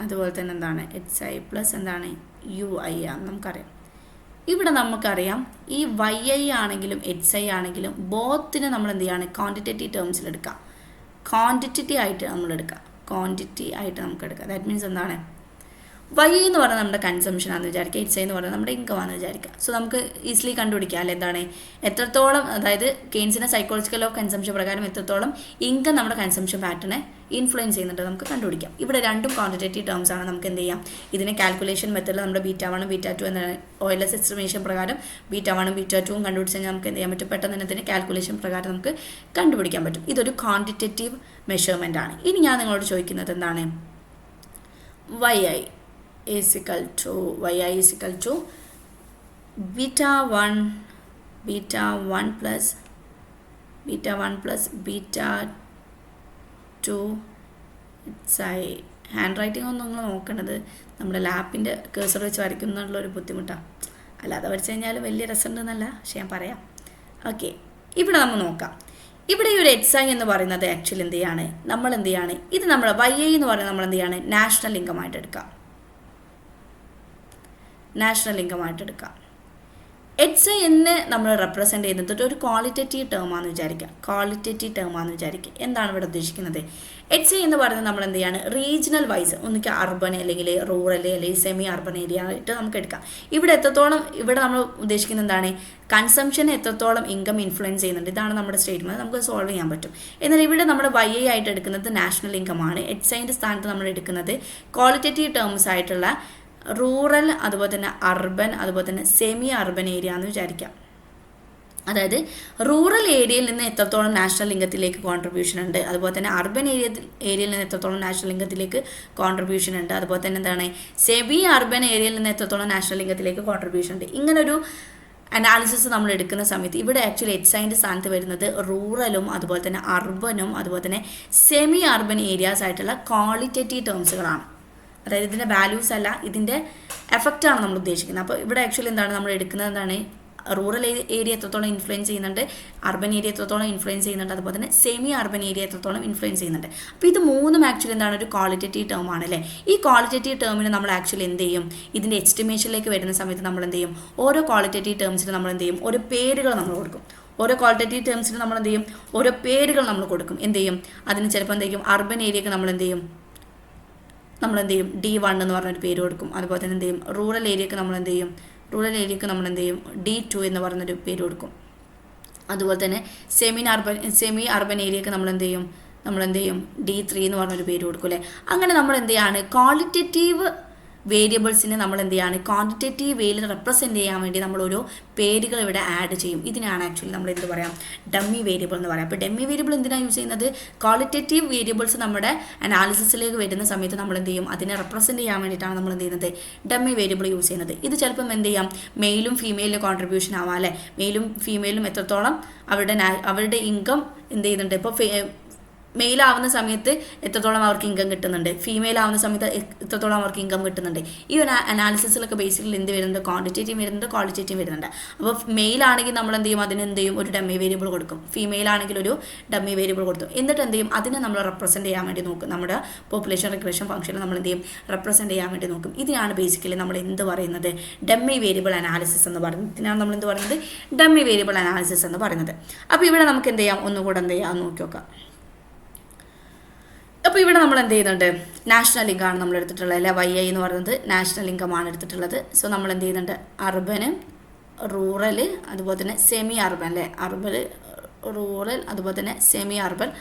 അതുപോലെ തന്നെ എന്താണ് xi പ്ലസ് എന്താണ് ui ആണ് നമുക്കറിയാം. ഇവിടെ നമുക്കറിയാം ഈ yi ആണെങ്കിലും xi ആണെങ്കിലും ബോത്തിനെ നമ്മൾ എന്ത് ചെയ്യാണ്, ക്വാണ്ടിറ്റേറ്റീവ് ടേംസിലെടുക്കാം, ക്വാണ്ടിറ്റി ആയിട്ട് നമുക്ക് എടുക്കാം. ദാറ്റ് മീൻസ് എന്താണ്, y എന്ന് പറയുന്നത് നമ്മുടെ കൺസംഷൻ ആണെന്ന് വിചാരിക്കുക, xi എന്ന് പറയുന്നത് നമ്മുടെ ഇൻകം ആണെന്ന് വിചാരിക്കുക. സോ നമുക്ക് ഈസിലി കണ്ടുപിടിക്കാം അല്ലെ, എന്താണ് എത്രത്തോളം, അതായത് കെയ്ൻസിൻ്റെ സൈക്കോളജിക്കൽ ഓഫ് കൺസംഷൻ പ്രകാരം എത്രത്തോളം ഇൻകം നമ്മുടെ കൺസംഷൻ പാറ്റേണെ ഇൻഫ്ലുവൻസ് ചെയ്യുന്നുണ്ട് നമുക്ക് കണ്ടുപിടിക്കാം. ഇവിടെ രണ്ടും ക്വാണ്ടിറ്റേറ്റീവ് ടേംസ് ആണ്. നമുക്ക് എന്ത് ചെയ്യാം, ഇതിനെ കാൽക്കുലേഷൻ മെത്തേഡിൽ നമ്മുടെ ബീറ്റ 1 ബീറ്റ 2 എന്ന ഓയിലസ് എസ്റ്റിമേഷൻ പ്രകാരം ബീറ്റ 1 ബീറ്റ 2 കണ്ടുപിടിച്ച് കഴിഞ്ഞാൽ നമുക്ക് എന്ത് ചെയ്യാൻ പറ്റും, പെട്ടെന്ന് തന്നെ ഇതിനെ കാൽക്കുലേഷൻ പ്രകാരം നമുക്ക് കണ്ടുപിടിക്കാൻ പറ്റും. ഇതൊരു ക്വാണ്ടിറ്റേറ്റീവ് മെഷർമെൻ്റ് ആണ്. ഇനി ഞാൻ നിങ്ങളോട് ചോദിക്കുന്നത് എന്താണ്, yi is equal to beta 1 plus beta 2 xi. Hand writing ഒന്നും നിങ്ങൾ നോക്കണത് നമ്മുടെ ലാപ്പിൻ്റെ കേസർ വെച്ച് വരയ്ക്കുന്നുള്ളൊരു ബുദ്ധിമുട്ടാണ്, അല്ലാതെ വരച്ച് കഴിഞ്ഞാൽ വലിയ രസമുണ്ടെന്നല്ല, പക്ഷെ ഞാൻ പറയാം. ഓക്കെ, ഇവിടെ നമ്മൾ നോക്കാം. ഇവിടെ ഈ ഒരു xi എന്ന് പറയുന്നത് ആക്ച്വലി എന്ത് ചെയ്യാണ്, ഇത് നമ്മുടെ yi എന്ന് പറയുന്നത് നമ്മൾ എന്ത് ചെയ്യാണ്, നാഷണൽ ഇൻകമായിട്ട് എടുക്കാം. xi എന്ന് നമ്മൾ റെപ്രസെൻ്റ് ചെയ്യുന്നത് ഒരു ക്വാളിറ്റേറ്റീവ് ടേമാണെന്ന് വിചാരിക്കുക. എന്താണ് ഇവിടെ ഉദ്ദേശിക്കുന്നത്, xi എന്ന് പറയുന്നത് നമ്മൾ എന്ത് ചെയ്യാണ്, റീജിയണൽ വൈസ് ഒന്നിക്ക് അർബൻ അല്ലെങ്കിൽ റൂറൽ അല്ലെങ്കിൽ സെമി അർബൻ ഏരിയ ആയിട്ട് നമുക്ക് എടുക്കാം. ഇവിടെ നമ്മൾ ഉദ്ദേശിക്കുന്നത് എന്താണ്, കൺസംഷനെ എത്രത്തോളം ഇൻകം ഇൻഫ്ലുവൻസ് ചെയ്യുന്നുണ്ട്, ഇതാണ് നമ്മുടെ സ്റ്റേറ്റ്മെൻറ്റ്, നമുക്ക് സോൾവ് ചെയ്യാൻ പറ്റും. എന്നാൽ ഇവിടെ നമ്മുടെ yi ആയിട്ട് എടുക്കുന്നത് നാഷണൽ ഇൻകം ആണ്. xiൻ്റെ സ്ഥാനത്ത് നമ്മൾ എടുക്കുന്നത് ക്വാളിറ്റേറ്റീവ് ടേംസ് ആയിട്ടുള്ള റൂറൽ അതുപോലെ തന്നെ അർബൻ അതുപോലെ തന്നെ സെമി അർബൻ ഏരിയ എന്ന് വിചാരിക്കാം. അതായത് റൂറൽ ഏരിയയിൽ നിന്ന് എത്രത്തോളം നാഷണൽ ഇൻകത്തിലേക്ക് കോൺട്രിബ്യൂഷൻ ഉണ്ട്, അതുപോലെ തന്നെ അർബൻ ഏരിയയിൽ നിന്ന് എത്രത്തോളം നാഷണൽ ഇൻകത്തിലേക്ക് കോൺട്രിബ്യൂഷൻ ഉണ്ട്, അതുപോലെ തന്നെ എന്താണ് സെമി അർബൻ ഏരിയയിൽ നിന്ന് എത്രത്തോളം നാഷണൽ ഇൻകത്തിലേക്ക് കോൺട്രിബ്യൂഷൻ ഉണ്ട്. ഇങ്ങനൊരു അനാലിസിസ് നമ്മൾ എടുക്കുന്ന സമയത്ത് ഇവിടെ ആക്ച്വലി xiൻ്റെ സ്ഥാനത്ത് വരുന്നത് റൂറലും അതുപോലെ തന്നെ അർബനും അതുപോലെ തന്നെ സെമി അർബൻ ഏരിയാസ് ആയിട്ടുള്ള ക്വാളിറ്റേറ്റീവ് ടേംസുകളാണ്. അതായത് ഇതിൻ്റെ വാല്യൂസ് അല്ല, ഇതിൻ്റെ എഫക്റ്റാണ് നമ്മൾ ഉദ്ദേശിക്കുന്നത്. അപ്പോൾ ഇവിടെ ആക്ച്വലി എന്താണ് നമ്മൾ എടുക്കുന്നത്, എന്താണ് റൂറൽ ഏരിയ എത്രത്തോളം ഇൻഫ്ലുവൻസ് ചെയ്യുന്നുണ്ട്, അർബൻ ഏരിയ എത്രത്തോളം ഇൻഫ്ലുവൻസ് ചെയ്യുന്നുണ്ട്, അതുപോലെ തന്നെ സെമി അർബൻ ഏരിയ എത്രത്തോളം ഇൻഫ്ലുവൻസ് ചെയ്യുന്നുണ്ട്. അപ്പോൾ ഇത് മൂന്നും ആക്ച്വലി എന്താണ്, ഒരു ക്വാളിറ്റേറ്റീവ് ടേം ആണ് അല്ലേ. ഈ ക്വാളിറ്റേറ്റീവ് ടേമിന് നമ്മൾ ആക്ച്വലി എന്ത് ചെയ്യും, ഇതിൻ്റെ എസ്റ്റിമേഷനിലേക്ക് വരുന്ന സമയത്ത് നമ്മൾ എന്ത് ചെയ്യും, ഓരോ ക്വാളിറ്റേറ്റീവ് ടേംസിന് നമ്മൾ എന്ത് ചെയ്യും, ഓരോ പേരുകൾ നമ്മൾ കൊടുക്കും. ഓരോ ക്വാളിറ്റേറ്റീവ് ടേംസിന് നമ്മൾ എന്ത് ചെയ്യും, ഓരോ പേരുകൾ നമ്മൾ കൊടുക്കും. എന്ത് ചെയ്യും, അതിന് ചിലപ്പോൾ എന്ത് ചെയ്യും, അർബൻ ഏരിയക്ക് നമ്മൾ എന്ത് ചെയ്യും, D1 എന്ന് പറഞ്ഞൊരു പേര് കൊടുക്കും. അതുപോലെ തന്നെ എന്ത് ചെയ്യും, റൂറൽ ഏരിയക്ക് നമ്മൾ എന്ത് ചെയ്യും, D2 എന്ന് പറഞ്ഞൊരു പേര് കൊടുക്കും. അതുപോലെ തന്നെ സെമി അർബൻ ഏരിയക്ക് നമ്മൾ എന്ത് ചെയ്യും, D3 എന്ന് പറഞ്ഞൊരു പേര് കൊടുക്കും അല്ലേ. അങ്ങനെ നമ്മൾ എന്ത് ചെയ്യാണ്, ക്വാളിറ്റേറ്റീവ് വേരിയബിൾസിനെ നമ്മൾ എന്ത് ചെയ്യാണ്, ക്വാണ്ടിറ്റേറ്റീവ് വേയിൽ റെപ്രസെൻറ്റ് ചെയ്യാൻ വേണ്ടി നമ്മൾ ഓരോ പേരുകൾ ഇവിടെ ആഡ് ചെയ്യും. ഇതിനാണ് ആക്ച്വലി നമ്മൾ എന്ത് പറയാം, ഡമ്മി വേരിയബിൾ എന്ന് പറയാം. അപ്പോൾ ഡമ്മി വേരിയബിൾ എന്തിനാണ് യൂസ് ചെയ്യുന്നത്, ക്വാളിറ്റേറ്റീവ് വേരിയബിൾസ് നമ്മുടെ അനാലിസിസിലേക്ക് വരുന്ന സമയത്ത് നമ്മൾ എന്ത് ചെയ്യും, അതിനെ റെപ്രസെൻറ്റ് ചെയ്യാൻ വേണ്ടിയിട്ടാണ് നമ്മൾ എന്ത് ചെയ്യുന്നത്, ഡമ്മി വേരിയബിൾ യൂസ് ചെയ്യുന്നത്. ഇത് ചിലപ്പം എന്ത് ചെയ്യാം, മെയിലും ഫീമെയിലും കോൺട്രിബ്യൂഷൻ ആവാം അല്ലേ. മെയിലും ഫീമെയിലും എത്രത്തോളം അവരുടെ ഇൻകം എന്ത് ചെയ്യുന്നുണ്ട്, ഇപ്പോൾ മെയിലാവുന്ന സമയത്ത് എത്രത്തോളം അവർക്ക് ഇൻകം കിട്ടുന്നുണ്ട്, ഫീമെയിൽ ആവുന്ന സമയത്ത് എത്രത്തോളം അവർക്ക് ഇൻകം കിട്ടുന്നുണ്ട്. ഈ ഒരു അനാലിസിസിലൊക്കെ ബേസിക്കലി എന്ത് വരുന്നുണ്ട്, ക്വാണ്ടിറ്റേറ്റീവ് വരുന്നുണ്ട്, ക്വാളിറ്റേറ്റീവ് വരുന്നുണ്ട്. അപ്പോൾ മെയിലാണെങ്കിൽ നമ്മൾ എന്ത് ചെയ്യും, അതിന് എന്ത് ചെയ്യും, ഒരു ഡമ്മി വേരിയബിൾ കൊടുക്കും. ഫീമെയിൽ ആണെങ്കിൽ ഒരു ഡമ്മി വേരിയബിൾ കൊടുത്തു. എന്നിട്ട് എന്ത് ചെയ്യും, അതിനെ നമ്മൾ റെപ്രസെൻറ്റ് ചെയ്യാൻ വേണ്ടി നോക്കും. നമ്മുടെ പോപ്പുലേഷൻ റിഗ്രഷൻ ഫംഗ്ഷനിൽ നമ്മൾ എന്ത് ചെയ്യും, റെപ്രസെൻറ്റ് ചെയ്യാൻ വേണ്ടി നോക്കും. ഇതിനാണ് ബേസിക്കലി നമ്മൾ എന്ത് പറയുന്നത്, ഡമ്മി വേരിയബിൾ അനാലിസിസ് എന്ന് പറയുന്നത്. ഇതിനാണ് നമ്മൾ എന്ത് പറയുന്നത്, ഡമ്മി വേരിയബിൾ അനാലിസിസ് എന്ന് പറയുന്നത്. അപ്പോൾ ഇവിടെ നമുക്ക് എന്ത് ചെയ്യാം, ഒന്നുകൂടെ എന്ത് ചെയ്യാം നോക്കി നോക്കാം. അപ്പോൾ ഇവിടെ നമ്മൾ എന്ത് ചെയ്യുന്നുണ്ട്, നാഷണൽ ഇൻകമാണ് നമ്മൾ എടുത്തിട്ടുള്ളത് അല്ലേ. YI എന്ന് പറയുന്നത് നാഷണൽ ഇൻകമാണ് എടുത്തിട്ടുള്ളത്. സോ നമ്മൾ എന്ത് ചെയ്യുന്നുണ്ട്, അർബന്, റൂറൽ, അതുപോലെ തന്നെ സെമി അർബൻ അല്ലേ, റൂറൽ, അതുപോലെ തന്നെ സെമി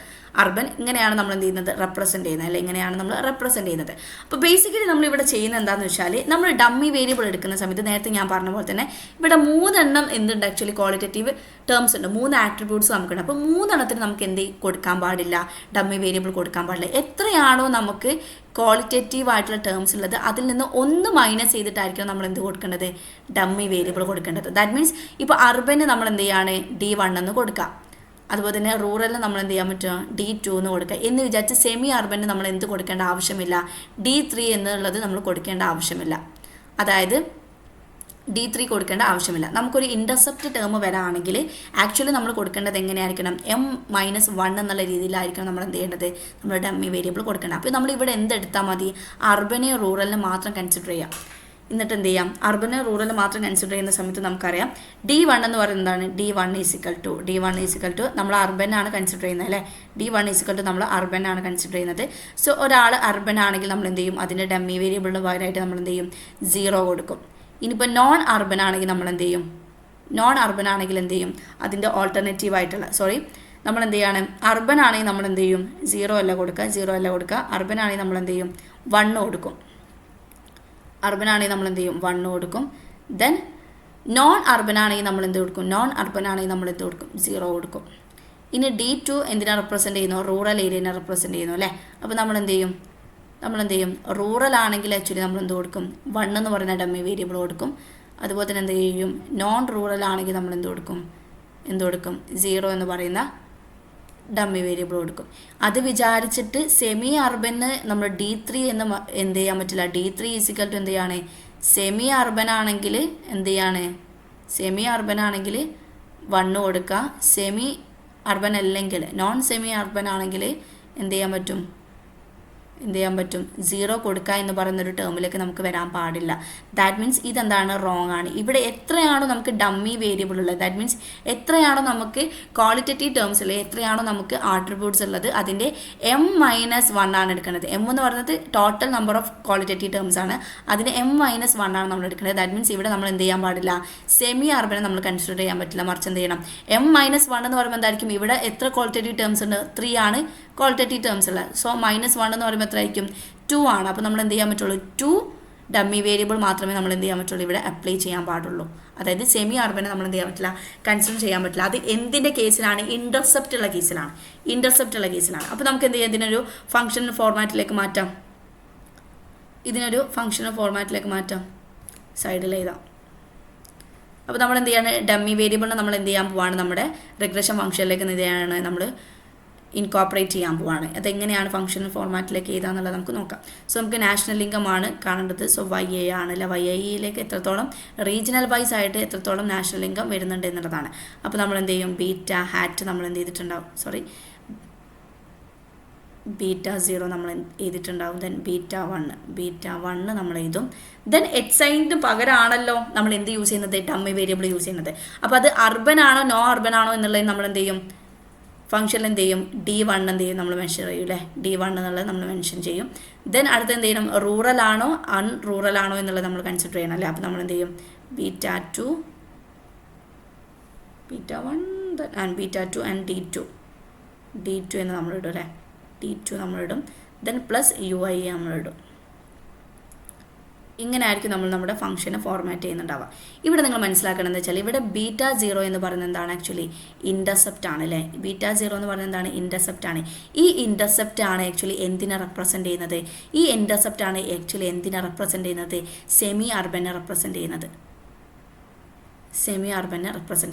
അർബൻ ഇങ്ങനെയാണ് നമ്മൾ എന്ത് ചെയ്യുന്നത്, റെപ്രസെൻറ്റ് ചെയ്യുന്നത് അല്ലെ, ഇങ്ങനെയാണ് നമ്മൾ റെപ്രസെൻറ്റ് ചെയ്യുന്നത്. അപ്പോൾ ബേസിക്കലി നമ്മളിവിടെ ചെയ്യുന്നത് എന്താണെന്ന് വെച്ചാൽ, നമ്മൾ ഡമ്മി വേരിയബിൾ എടുക്കുന്ന സമയത്ത് നേരത്തെ ഞാൻ പറഞ്ഞ പോലെ തന്നെ ഇവിടെ 3 എണ്ണം എന്തുണ്ട്, ആക്ച്വലി ക്വാളിറ്റേറ്റീവ് ടേംസ് ഉണ്ട്, 3 ആട്രിബ്യൂട്ട്സ് നമുക്കുണ്ട്. അപ്പോൾ 3 എണ്ണത്തിന് നമുക്ക് എന്ത് കൊടുക്കാൻ പാടില്ല, ഡമ്മി വേരിയബിൾ കൊടുക്കാൻ പാടില്ല. എത്രയാണോ നമുക്ക് ക്വാളിറ്റേറ്റീവ് ആയിട്ടുള്ള ടേംസ് ഉള്ളത് അതിൽ നിന്ന് 1 മൈനസ് ചെയ്തിട്ടായിരിക്കും നമ്മൾ എന്ത് കൊടുക്കേണ്ടത്, ഡമ്മി വേരിയബിൾ കൊടുക്കേണ്ടത്. ദാറ്റ് മീൻസ് ഇപ്പോൾ അർബന് നമ്മൾ എന്ത് ചെയ്യാണ്, D1 എന്ന് കൊടുക്കാം. അതുപോലെ തന്നെ റൂറലിന് നമ്മൾ എന്ത് ചെയ്യാൻ പറ്റുക, D2 എന്ന് കൊടുക്കുക എന്ന് വിചാരിച്ച് സെമി അർബന് നമ്മൾ എന്ത് കൊടുക്കേണ്ട ആവശ്യമില്ല, D3 എന്നുള്ളത് നമ്മൾ കൊടുക്കേണ്ട ആവശ്യമില്ല. അതായത് D3 കൊടുക്കേണ്ട ആവശ്യമില്ല. നമുക്കൊരു ഇൻ്റർസെപ്റ്റ് ടേം വരാണെങ്കിൽ ആക്ച്വലി നമ്മൾ കൊടുക്കേണ്ടത് എങ്ങനെയായിരിക്കണം, M-1 എന്നുള്ള രീതിയിലായിരിക്കണം നമ്മൾ എന്ത് ചെയ്യേണ്ടത്, നമ്മൾ ഡമ്മി വേരിയബിൾ കൊടുക്കേണ്ടത്. അപ്പോൾ നമ്മൾ ഇവിടെ എന്തെടുത്താൽ മതി, അർബനെയോ റൂറലിനെ മാത്രം കൺസിഡർ ചെയ്യാം. എന്നിട്ട് എന്ത് ചെയ്യാം, അർബന് റൂറൽ മാത്രം കൺസിഡർ ചെയ്യുന്ന സമയത്ത് നമുക്കറിയാം D1 എന്ന് പറയുന്നത് എന്താണ്, D1 ഈസിക്കൽ ടു നമ്മൾ അർബനാണ് കൺസിഡർ ചെയ്യുന്നത് അല്ലേ. D1 ഈസിക്കൽ ടു നമ്മൾ അർബനാണ് കൺസിഡർ ചെയ്യുന്നത്. സോ ഒരാൾ അർബൻ ആണെങ്കിൽ നമ്മൾ എന്ത് ചെയ്യും, അതിൻ്റെ ഡമ്മി വേരിയബിളിന് പകരമായിട്ട് നമ്മൾ എന്ത് ചെയ്യും, 0 കൊടുക്കും. ഇനിയിപ്പോൾ നോൺ അർബൻ ആണെങ്കിൽ നമ്മൾ എന്ത് ചെയ്യും, അതിൻ്റെ ഓൾട്ടർനേറ്റീവ് ആയിട്ടുള്ള നമ്മൾ എന്ത് ചെയ്യാണ്, അർബൻ ആണെങ്കിൽ നമ്മൾ എന്ത് ചെയ്യും, 0 അല്ല കൊടുക്കുക. അർബൻ ആണെങ്കിൽ നമ്മൾ എന്ത് ചെയ്യും, 1 കൊടുക്കും. അർബൻ ആണെങ്കിൽ നമ്മൾ എന്ത് ചെയ്യും, 1 കൊടുക്കും. ദെൻ നോൺ അർബൻ ആണെങ്കിൽ നമ്മൾ എന്ത് കൊടുക്കും, 0 കൊടുക്കും. ഇനി D2 എന്തിനാണ് റെപ്രസെൻറ്റ് ചെയ്യുന്നു, റൂറൽ ഏരിയനെ റെപ്രസെൻറ്റ് ചെയ്യുന്നു അല്ലേ. അപ്പോൾ നമ്മൾ എന്ത് ചെയ്യും, റൂറൽ ആണെങ്കിൽ ആക്ച്വലി നമ്മൾ എന്ത് കൊടുക്കും, 1 എന്ന് പറയുന്ന ഡമ്മി വേരിയബിൾ കൊടുക്കും. അതുപോലെ തന്നെ എന്ത് ചെയ്യും, നോൺ റൂറൽ ആണെങ്കിൽ നമ്മൾ എന്ത് കൊടുക്കും, 0 എന്ന് പറയുന്ന ഡമ്മി വേരിയബിൾ കൊടുക്കും. അത് വിചാരിച്ചിട്ട് സെമി അർബന് നമ്മൾ D3 എന്ന് എന്ത് ചെയ്യാൻ പറ്റില്ല. D3 ഈസിക്കൽ ടു എന്ത് ചെയ്യാണ്, സെമി അർബൻ ആണെങ്കിൽ 1 കൊടുക്കുക. സെമി അർബൻ അല്ലെങ്കിൽ നോൺ സെമി അർബൻ ആണെങ്കിൽ എന്ത് ചെയ്യാൻ പറ്റും, 0 കൊടുക്കുക എന്ന് പറയുന്നൊരു ടേമിലേക്ക് നമുക്ക് വരാൻ പാടില്ല. ദാറ്റ് മീൻസ് ഇതെന്താണ്, റോങ് ആണ്. ഇവിടെ എത്രയാണോ നമുക്ക് ഡമ്മി വേരിയബിൾ ഉള്ളത്, ദാറ്റ് മീൻസ് എത്രയാണോ നമുക്ക് ക്വാളിറ്റേറ്റീവ് ടേംസ് ഉള്ളത്, എത്രയാണോ നമുക്ക് ആട്രിബ്യൂട്ട്സ് ഉള്ളത്, അതിൻ്റെ M-1 ആണ് എടുക്കുന്നത്. M എന്ന് പറയുന്നത് total number of qualitative terms ആണ്. അതിന് M-1 ആണ് നമ്മൾ എടുക്കുന്നത്. ദാറ്റ് മീൻസ് ഇവിടെ നമ്മൾ എന്ത് ചെയ്യാൻ പാടില്ല, സെമി അർബനെ നമ്മൾ കൺസിഡർ ചെയ്യാൻ പറ്റില്ല. മറിച്ച് എന്ത് ചെയ്യണം, M-1 എന്ന് പറയുമ്പോൾ എന്തായിരിക്കും, ഇവിടെ എത്ര ക്വാളിറ്റേറ്റീവ് ടേംസ് ഉണ്ട്, 3 ആണ് ക്വാളിറ്റേറ്റീവ് ടേംസ് ഉള്ളത്. സോ -1 എന്ന് പറയുമ്പോൾ എത്രയായിരിക്കും, 2 ആണ്. അപ്പോൾ നമ്മൾ എന്ത് ചെയ്യാൻ പറ്റുള്ളൂ, 2 ഡമ്മി വേരിയബിൾ മാത്രമേ നമ്മൾ എന്ത് ചെയ്യാൻ പറ്റുള്ളൂ, ഇവിടെ അപ്ലൈ ചെയ്യാൻ പാടുള്ളൂ. അതായത് സെമി അർബനെ നമ്മൾ എന്ത് ചെയ്യാൻ പറ്റില്ല, കൺസിഡർ ചെയ്യാൻ പറ്റില്ല. അത് എന്തിൻ്റെ കേസിലാണ്, ഇൻ്റർസെപ്റ്റ് ഉള്ള കേസിലാണ്. അപ്പോൾ നമുക്ക് എന്ത് ചെയ്യാം, ഇതിനൊരു ഫംഗ്ഷൻ ഫോർമാറ്റിലേക്ക് മാറ്റാം. സൈഡിൽ എഴുതാം. അപ്പോൾ നമ്മൾ എന്ത് ചെയ്യാണ്, ഡമ്മി വേരിയബിളിനെ നമ്മൾ എന്ത് ചെയ്യാൻ പോവാണ്, നമ്മുടെ റിഗ്രഷൻ ഫംഗ്ഷനിലേക്ക് എന്ത് ചെയ്യാണ്, നമ്മൾ ഇൻകോപ്പറേറ്റ് ചെയ്യാൻ പോവാണ്. അതെങ്ങനെയാണ് ഫംഗ്ഷണൽ ഫോർമാറ്റിലേക്ക് എഴുതാന്നുള്ളത് നമുക്ക് നോക്കാം. സോ നമുക്ക് നാഷണൽ ഇൻകം ആണ് കാണേണ്ടത്. സോ YA ആണല്ലേ, YAയിലേക്ക് എത്രത്തോളം റീജിയണൽ വൈസ് ആയിട്ട് എത്രത്തോളം നാഷണൽ ഇൻകം വരുന്നുണ്ട് എന്നുള്ളതാണ്. അപ്പോൾ നമ്മൾ എന്ത് ചെയ്യും, ബീറ്റ ഹാറ്റ് നമ്മൾ എന്ത് ചെയ്തിട്ടുണ്ടാവും, β0 നമ്മൾ എഴുതിയിട്ടുണ്ടാവും. ദെൻ β1 നമ്മൾ എഴുതും. ദെൻ എക്സൈൻഡ് പകരമാണല്ലോ നമ്മൾ എന്ത് യൂസ് ചെയ്യുന്നത്, ഡമ്മി വേരിയബിൾ യൂസ് ചെയ്യുന്നത്. അപ്പോൾ അത് അർബൻ ആണോ നോ അർബൻ ആണോ എന്നുള്ളത് നമ്മൾ എന്ത് ചെയ്യും, ഫംഗ്ഷനിൽ എന്ത് ചെയ്യും, D1 എന്ത് ചെയ്യും നമ്മൾ മെൻഷൻ ചെയ്യും അല്ലേ, D1 എന്നുള്ളത് നമ്മൾ മെൻഷൻ ചെയ്യും. ദെൻ അടുത്ത് എന്ത് ചെയ്യണം, റൂറൽ ആണോ അൺറൂറൽ ആണോ എന്നുള്ളത് നമ്മൾ കൺസിഡർ ചെയ്യണം അല്ലേ. അപ്പോൾ നമ്മൾ എന്ത് ചെയ്യും, β1 ആൻഡ് β2 ആൻഡ് D2 എന്ന് നമ്മളിടും അല്ലേ, D2 നമ്മളിടും. ദെൻ പ്ലസ് UI നമ്മളിടും. ഇങ്ങനെ ആയിരിക്കും നമ്മൾ നമ്മുടെ ഫംഗ്ഷനെ ഫോർമാറ്റ് ചെയ്യുന്നുണ്ടാവുക. ഇവിടെ നിങ്ങൾ മനസ്സിലാക്കണമെന്ന് വെച്ചാൽ ഇവിടെ β0 എന്ന് പറയുന്നത് എന്താണ്, ആക്ച്വലി ഇൻ്റർസെപ്റ്റ് ആണ് അല്ലേ. β0 എന്ന് പറയുന്നത് എന്താണ്, ഇൻ്റർസെപ്റ്റ് ആണ്. ഈ ഇൻ്റർസെപ്റ്റ് ആണ് ആക്ച്വലി എന്തിനെ റെപ്രസെൻറ്റ് ചെയ്യുന്നത്, ഈ ഇൻ്റർസെപ്റ്റ് ആണ് ആക്ച്വലി എന്തിനെ റെപ്രസെൻറ്റ് ചെയ്യുന്നത്, സെമി അർബനെ റെപ്രസെൻറ്റ്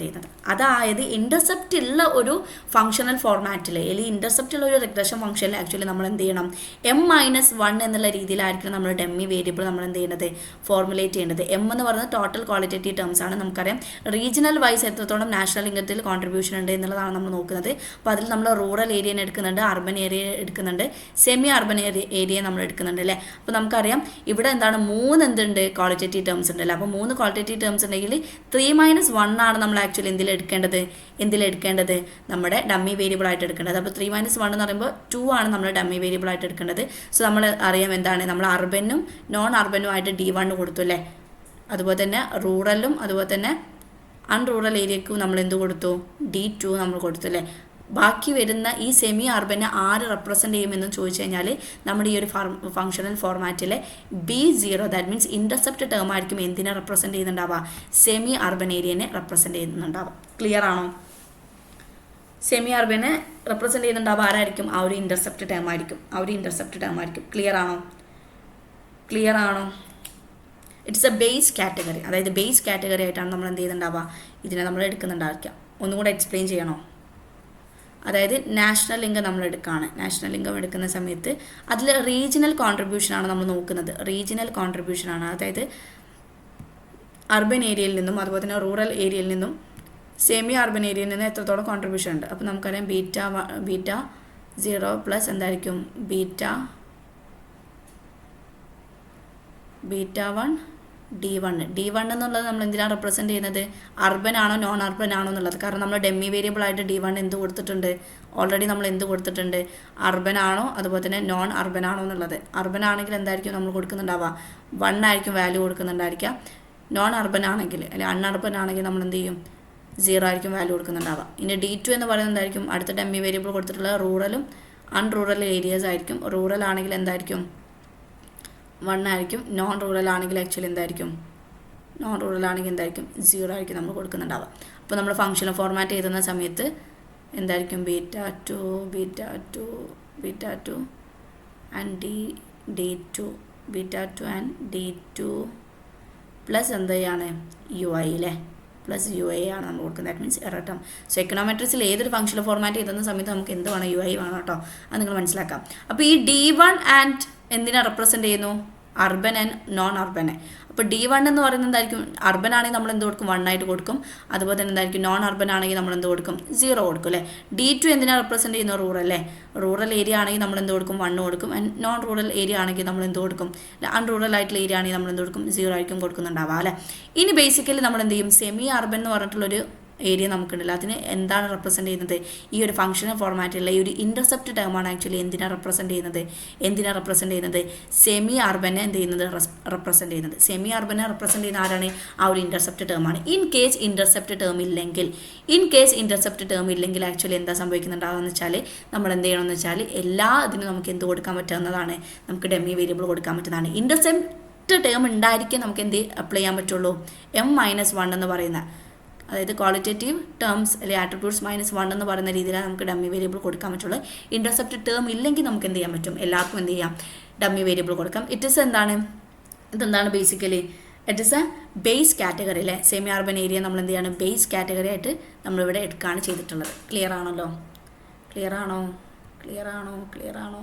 ചെയ്യുന്നത്. അതായത് ഇൻ്റർസെപ്റ്റ് ഉള്ള ഒരു ഫംഗ്ഷണൽ ഫോർമാറ്റിൽ അല്ലെങ്കിൽ ഇൻ്റർസെപ്റ്റ് ഉള്ള ഒരു റിഗ്രഷൻ ഫംഗ്ഷനിൽ ആക്ച്വലി നമ്മൾ എന്ത് ചെയ്യണം, M-1 എന്നുള്ള രീതിയിലായിരിക്കും നമ്മൾ ഡെമ്മി വേരിയബിൾ നമ്മൾ എന്ത് ചെയ്യുന്നത്, ഫോർമുലേറ്റ് ചെയ്യേണ്ടത്. M എന്ന് പറയുന്നത് ടോട്ടൽ ക്വാളിറ്റേറ്റീവ് ടേംസ് ആണ്. നമുക്കറിയാം റീജിയണൽ വൈസ് എത്രത്തോളം നാഷണൽ ഇൻകത്തിൽ കോൺട്രിബ്യൂഷൻ ഉണ്ട് എന്നുള്ളതാണ് നമ്മൾ നോക്കുന്നത്. അപ്പോൾ അതിൽ നമ്മൾ റൂറൽ ഏരിയനെ എടുക്കുന്നുണ്ട്, അർബൻ ഏരിയ എടുക്കുന്നുണ്ട്, സെമി അർബൻ ഏരിയ നമ്മൾ എടുക്കുന്നുണ്ട് അല്ലേ. അപ്പോൾ നമുക്കറിയാം ഇവിടെ എന്താണ് 3 എന്തുണ്ട്, ക്വാളിറ്റേറ്റീവ് ടേംസ് ഉണ്ടല്ലോ. അപ്പോൾ 3 ക്വാളിറ്റേറ്റീവ് ടേംസ് ഉണ്ടെങ്കിൽ 3-1 ആണ് നമ്മൾ ആക്ച്വലി എന്തിലെടുക്കേണ്ടത് നമ്മുടെ ഡമ്മി വേരിയബിൾ ആയിട്ട് എടുക്കേണ്ടത്. അപ്പോൾ 3-1 എന്ന് പറയുമ്പോൾ 2 ആണ് നമ്മൾ ഡമ്മി വേരിയബിൾ ആയിട്ട് എടുക്കേണ്ടത്. സോ നമ്മൾ അറിയാം എന്താണ്, നമ്മൾ അർബനും നോൺ അർബനും ആയിട്ട് D1 കൊടുത്തു അല്ലേ. അതുപോലെ തന്നെ റൂറലും അതുപോലെ തന്നെ അൺറൂറൽ ഏരിയക്കും നമ്മൾ എന്ത് കൊടുത്തു, D2 നമ്മൾ കൊടുത്തു അല്ലേ. ബാക്കി വരുന്ന ഈ സെമി അർബനെ ആര് റെപ്രസെൻ്റ് ചെയ്യുമെന്ന് ചോദിച്ചു കഴിഞ്ഞാൽ നമ്മുടെ ഈ ഒരു ഫംഗ്ഷണൽ ഫോർമാറ്റിലെ B0 that means intercept term ആയിരിക്കും എന്തിനെ റെപ്രസെൻ്റ് ചെയ്യുന്നുണ്ടാവുക, സെമി അർബൻ ഏരിയനെ റെപ്രസെൻ്റ് ചെയ്യുന്നുണ്ടാവുക. ക്ലിയർ ആണോ? സെമി അർബനെ റെപ്രസെൻ്റ് ചെയ്യുന്നുണ്ടാവുക ആരായിരിക്കും, ആ ഒരു ഇൻ്റർസെപ്റ്റ് ടേം ആയിരിക്കും. ക്ലിയർ ആണോ? It's a base category. അതായത് ബേസ് കാറ്റഗറി ആയിട്ടാണ് നമ്മൾ എന്ത് ചെയ്യുന്നുണ്ടാവുക, ഇതിനെ നമ്മൾ എടുക്കുന്നുണ്ടായിരിക്കാം. ഒന്നും കൂടെ എക്സ്പ്ലെയിൻ ചെയ്യണോ? അതായത് നാഷണൽ ഇൻകം നമ്മൾ എടുക്കുകയാണ്. നാഷണൽ ഇൻകം എടുക്കുന്ന സമയത്ത് അതിൽ റീജിയണൽ കോൺട്രിബ്യൂഷനാണ് നമ്മൾ നോക്കുന്നത്. റീജിയണൽ കോൺട്രിബ്യൂഷനാണ്, അതായത് അർബൻ ഏരിയയിൽ നിന്നും അതുപോലെ തന്നെ റൂറൽ ഏരിയയിൽ നിന്നും സെമി അർബൻ ഏരിയയിൽ നിന്നും എത്രത്തോളം കോൺട്രിബ്യൂഷൻ ഉണ്ട്. അപ്പോൾ നമുക്കറിയാം β0 പ്ലസ് എന്തായിരിക്കും, β1 D1 എന്നുള്ളത് നമ്മൾ എന്തിനാണ് റെപ്രസെൻറ്റ് ചെയ്യുന്നത്, അർബൻ ആണോ നോൺ അർബൻ ആണോ എന്നുള്ളത്. കാരണം നമ്മൾ ഡെമ്മി വേരിയബിൾ ആയിട്ട് D1 എന്ത് കൊടുത്തിട്ടുണ്ട്, ഓൾറെഡി നമ്മൾ എന്ത് കൊടുത്തിട്ടുണ്ട്, അർബൻ ആണോ അതുപോലെ തന്നെ നോൺ അർബൻ ആണോ എന്നുള്ളത്. അർബൻ ആണെങ്കിൽ എന്തായിരിക്കും നമ്മൾ കൊടുക്കുന്നുണ്ടാവുക, 1 ആയിരിക്കും വാല്യൂ കൊടുക്കുന്നുണ്ടായിരിക്കുക. നോൺ അർബൻ ആണെങ്കിൽ അല്ലെങ്കിൽ അൺഅർബൻ ആണെങ്കിൽ നമ്മൾ എന്ത് ചെയ്യും, 0 ആയിരിക്കും വാല്യൂ കൊടുക്കുന്നുണ്ടാവുക. ഇനി D2 എന്ന് പറയുന്നത് എന്തായിരിക്കും, അടുത്ത ഡെമ്മി വേരിയബിൾ കൊടുത്തിട്ടുള്ള റൂറലും അൺറൂറൽ ഏരിയാസ് ആയിരിക്കും. റൂറൽ ആണെങ്കിൽ എന്തായിരിക്കും, 1 ആയിരിക്കും. നോൺ റൂറൽ ആണെങ്കിൽ ആക്ച്വലി എന്തായിരിക്കും, 0 ആയിരിക്കും നമ്മൾ കൊടുക്കുന്നുണ്ടാവുക. അപ്പോൾ നമ്മൾ ഫംഗ്ഷനെ ഫോർമാറ്റ് ചെയ്തുന്ന സമയത്ത് എന്തായിരിക്കും, β2 ആൻഡ് D2 പ്ലസ് എന്താണ് UI അല്ലേ, പ്ലസ് UI ആണ് നമ്മൾ കൊടുക്കുന്നത്. That means error term. So എക്കണോമെട്രിക്സിൽ ഏതൊരു ഫംഗ്ഷനെ ഫോർമാറ്റ് ചെയ്യുന്ന സമയത്ത് നമുക്ക് എന്ത് വേണം, UI വേണം കേട്ടോ. അത് നിങ്ങൾ മനസ്സിലാക്കാം. അപ്പോൾ ഈ D1 ആൻഡ് എന്തിനെ റെപ്രസെൻ്റ് ചെയ്യുന്നു, അർബൻ ആൻഡ് നോൺ അർബനെ. അപ്പോൾ D1 എന്ന് പറയുന്നത് എന്തായിരിക്കും, അർബൻ ആണെങ്കിൽ നമ്മൾ എന്ത് കൊടുക്കും, 1 ആയിട്ട് കൊടുക്കും. അതുപോലെ തന്നെ എന്തായിരിക്കും, നോൺ അർബൻ ആണെങ്കിൽ നമ്മൾ എന്ത് കൊടുക്കും, 0 കൊടുക്കും അല്ലേ. D2 എന്തിനാണ് റെപ്രസെൻ്റ് ചെയ്യുന്നത്, റൂറൽ അല്ലേ. റൂറൽ ഏരിയ ആണെങ്കിൽ നമ്മൾ എന്ത് കൊടുക്കും, 1 കൊടുക്കും. ആൻഡ് നോൺ റൂറൽ ഏരിയ ആണെങ്കിൽ നമ്മൾ എന്ത് കൊടുക്കും, അൺറൂറൽ ആയിട്ടുള്ള ഏരിയ ആണെങ്കിൽ നമ്മൾ എന്ത് കൊടുക്കും, 0 ആയിരിക്കും കൊടുക്കുന്നുണ്ടാവുക അല്ലേ. ഇനി ബേസിക്കലി നമ്മൾ എന്ത് ചെയ്യും, സെമി അർബൻ എന്ന് പറഞ്ഞിട്ടുള്ളൊരു ഏരിയ നമുക്കുണ്ടല്ലോ, അതിന് എന്താണ് റെപ്രസെൻ്റ് ചെയ്യുന്നത്, ഈ ഒരു ഫംഗ്ഷണൽ ഫോർമാറ്റിലുള്ള ഈ ഒരു ഇൻ്റർസെപ്റ്റ് ടേമാണ് ആക്ച്വലി എന്തിനാണ് റെപ്രസെൻ്റ് ചെയ്യുന്നത്, സെമി അർബനെ എന്ത് ചെയ്യുന്നത്, റെപ്രസെൻ്റ് ചെയ്യുന്നത്. സെമി അർബനെ റെപ്രസെൻ്റ് ചെയ്യുന്ന ആരാണ്, ആ ഒരു ഇൻ്റർസെപ്റ്റ് ടേമാണ്. ഇൻ കേസ് ഇൻ്റർസെപ്റ്റ് ടേം ഇല്ലെങ്കിൽ ആക്ച്വലി എന്താ സംഭവിക്കുന്നുണ്ടാവുമെന്ന് വെച്ചാൽ നമ്മൾ എന്ത് ചെയ്യണമെന്ന് വെച്ചാൽ എല്ലാ ഇതിനും നമുക്ക് എന്ത് കൊടുക്കാൻ പറ്റുന്നതാണ്, നമുക്ക് ഡെമ്മി വേരിയബിൾ കൊടുക്കാൻ പറ്റുന്നതാണ്. ഇൻ്റർസെപ്റ്റ് ടേം ഉണ്ടായിരിക്കും നമുക്ക് എന്ത് അപ്ലൈ ചെയ്യാൻ പറ്റുള്ളൂ, M-1 എന്ന് പറയുന്ന, അതായത് ക്വാളിറ്റേറ്റീവ് ടേംസ് അല്ലെങ്കിൽ ആട്രിബ്യൂട്ട്സ് -1 എന്ന് പറയുന്ന രീതിയിലാണ് നമുക്ക് ഡമ്മി വേരിയബിൾ കൊടുക്കാൻ പറ്റുള്ളൂ. ഇൻ്റർസെപ്റ്റ് ടേം ഇല്ലെങ്കിൽ നമുക്ക് എന്ത് ചെയ്യാൻ പറ്റും, എല്ലാവർക്കും എന്ത് ചെയ്യാം, ഡമ്മി വേരിയബിൾ കൊടുക്കാം. ഇതെന്താണ് basically it is A base category അല്ലേ. സെമി അർബൻ ഏരിയ നമ്മൾ എന്ത് ചെയ്യാണ്, ബേസ് കാറ്റഗറി ആയിട്ട് നമ്മളിവിടെ എടുക്കുകയാണ് ചെയ്തിട്ടുള്ളത്. ക്ലിയർ ആണോ? ക്ലിയർ ആണോ?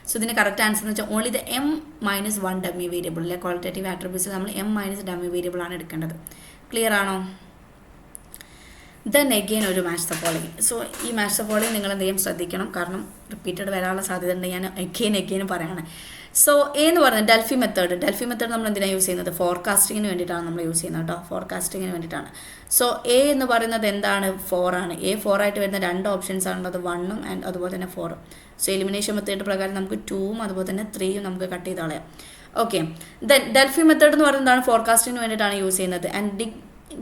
സോ ഇതിൻ്റെ കറക്റ്റ് ആൻസർ എന്ന് വെച്ചാൽ only the m-1 dummy variable അല്ലെ ക്വാളിറ്റേറ്റീവ് ആട്രിബ്യൂട്ട്സ് നമ്മൾ m- ഡമ്മി വേരിയബിൾ ആണ് എടുക്കേണ്ടത്. ക്ലിയർ ആണോ? ദെൻ എഗെയിൻ ഒരു മാച്ച് ദ ഫോളോയിങ്. സോ ഈ മാച്ച് ദ ഫോളോയിങ് നിങ്ങൾ എന്ത് ചെയ്യും ശ്രദ്ധിക്കണം, കാരണം റിപ്പീറ്റഡ് വരാനുള്ള സാധ്യത ഉണ്ട്. ഞാൻ എഗെയിൻ പറയണേ. സോ എന്ന് പറയുന്നത് ഡെൽഫി മെത്തേഡ് നമ്മൾ എന്തിനാണ് യൂസ് ചെയ്യുന്നത്? ഫോർകാസ്റ്റിങ്ങിന് വേണ്ടിയിട്ടാണ് നമ്മൾ യൂസ് ചെയ്യുന്നത് കേട്ടോ, ഫോർകാസ്റ്റിങ്ങിന് വേണ്ടിയിട്ടാണ്. സോ എ എന്ന് പറയുന്നത് എന്താണ്? 4 ആണ്. A 4 ആയിട്ട് വരുന്ന 2 ഓപ്ഷൻസ് ആണുള്ളത്, 1ഉം ആൻഡ് അതുപോലെ തന്നെ 4ഉം. സോ എലിമിനേഷൻ മെത്തേഡ് പ്രകാരം നമുക്ക് 2ഉം അതുപോലെ തന്നെ 3ഉം നമുക്ക് കട്ട് ചെയ്ത് കളയാം. ഓക്കെ, ദെൻ ഡെൽഫി മെത്തേഡ് എന്ന് പറയുന്നത് എന്താണ്? ഫോർകാസ്റ്റിങ്ങിന് വേണ്ടിയിട്ടാണ് യൂസ് ചെയ്യുന്നത്. ആൻഡ്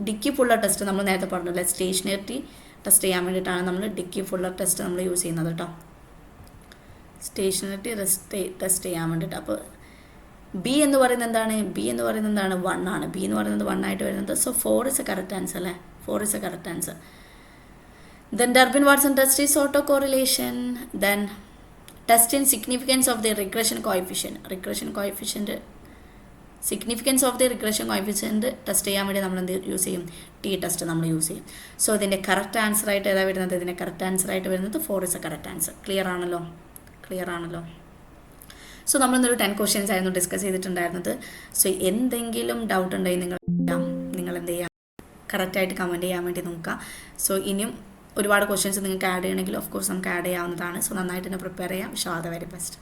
ഡിക്കി ഫുള്ളർ ടെസ്റ്റ് നമ്മൾ നേരത്തെ പറഞ്ഞില്ല, സ്റ്റേഷനറി ടെസ്റ്റ് ചെയ്യാൻ വേണ്ടിയിട്ടാണ് നമ്മൾ ഡിക്കി ഫുള്ളർ ടെസ്റ്റ് നമ്മൾ യൂസ് ചെയ്യുന്നത് കേട്ടോ, സ്റ്റേഷനറി ടെസ്റ്റ് ചെയ്യാൻ വേണ്ടിയിട്ട്. അപ്പോൾ ബി എന്ന് പറയുന്നത് എന്താണ്? 1 ആണ്. ബി എന്ന് പറയുന്നത് 1 ആയിട്ട് വരുന്നത്. So 4 is a correct answer അല്ലേ, 4 is a correct answer. Then Durbin Watson test is autocorrelation. Then test in significance of the regression coefficient significance of the regression coefficient test ചെയ്യാൻ വേണ്ടി നമ്മൾ എന്ത് യൂസ് ചെയ്യും? ടി ടെസ്റ്റ് നമ്മൾ യൂസ് ചെയ്യും. സോ ഇതിൻ്റെ കറക്റ്റ് ആൻസർ ആയിട്ട് ഏതാ വരുന്നത്? ഇതിൻ്റെ കറക്റ്റ് ആൻസർ ആയിട്ട് വരുന്നത് 4 is a correct answer. Clear ആണല്ലോ? സോ നമ്മളിന്നൊരു 10 ക്വസ്റ്റ്യൻസ് ആയിരുന്നു ഡിസ്കസ് ചെയ്തിട്ടുണ്ടായിരുന്നത്. സോ എന്തെങ്കിലും ഡൗട്ട് ഉണ്ടെങ്കിൽ നിങ്ങൾ എന്ത് ചെയ്യുക, കറക്റ്റായിട്ട് കമൻറ്റ് ചെയ്യാൻ വേണ്ടി നോക്കുക. സോ ഇനിയും ഒരുപാട് ക്വസ്റ്റ്യൻസ് നിങ്ങൾക്ക് ആഡ് ചെയ്യണമെങ്കിൽ ഓഫ് കോഴ്സ് നമുക്ക് ആഡ് ചെയ്യാവുന്നതാണ്. സോ നന്നായിട്ട് തന്നെ പ്രിപ്പയർ ചെയ്യാം. Wish all the very best.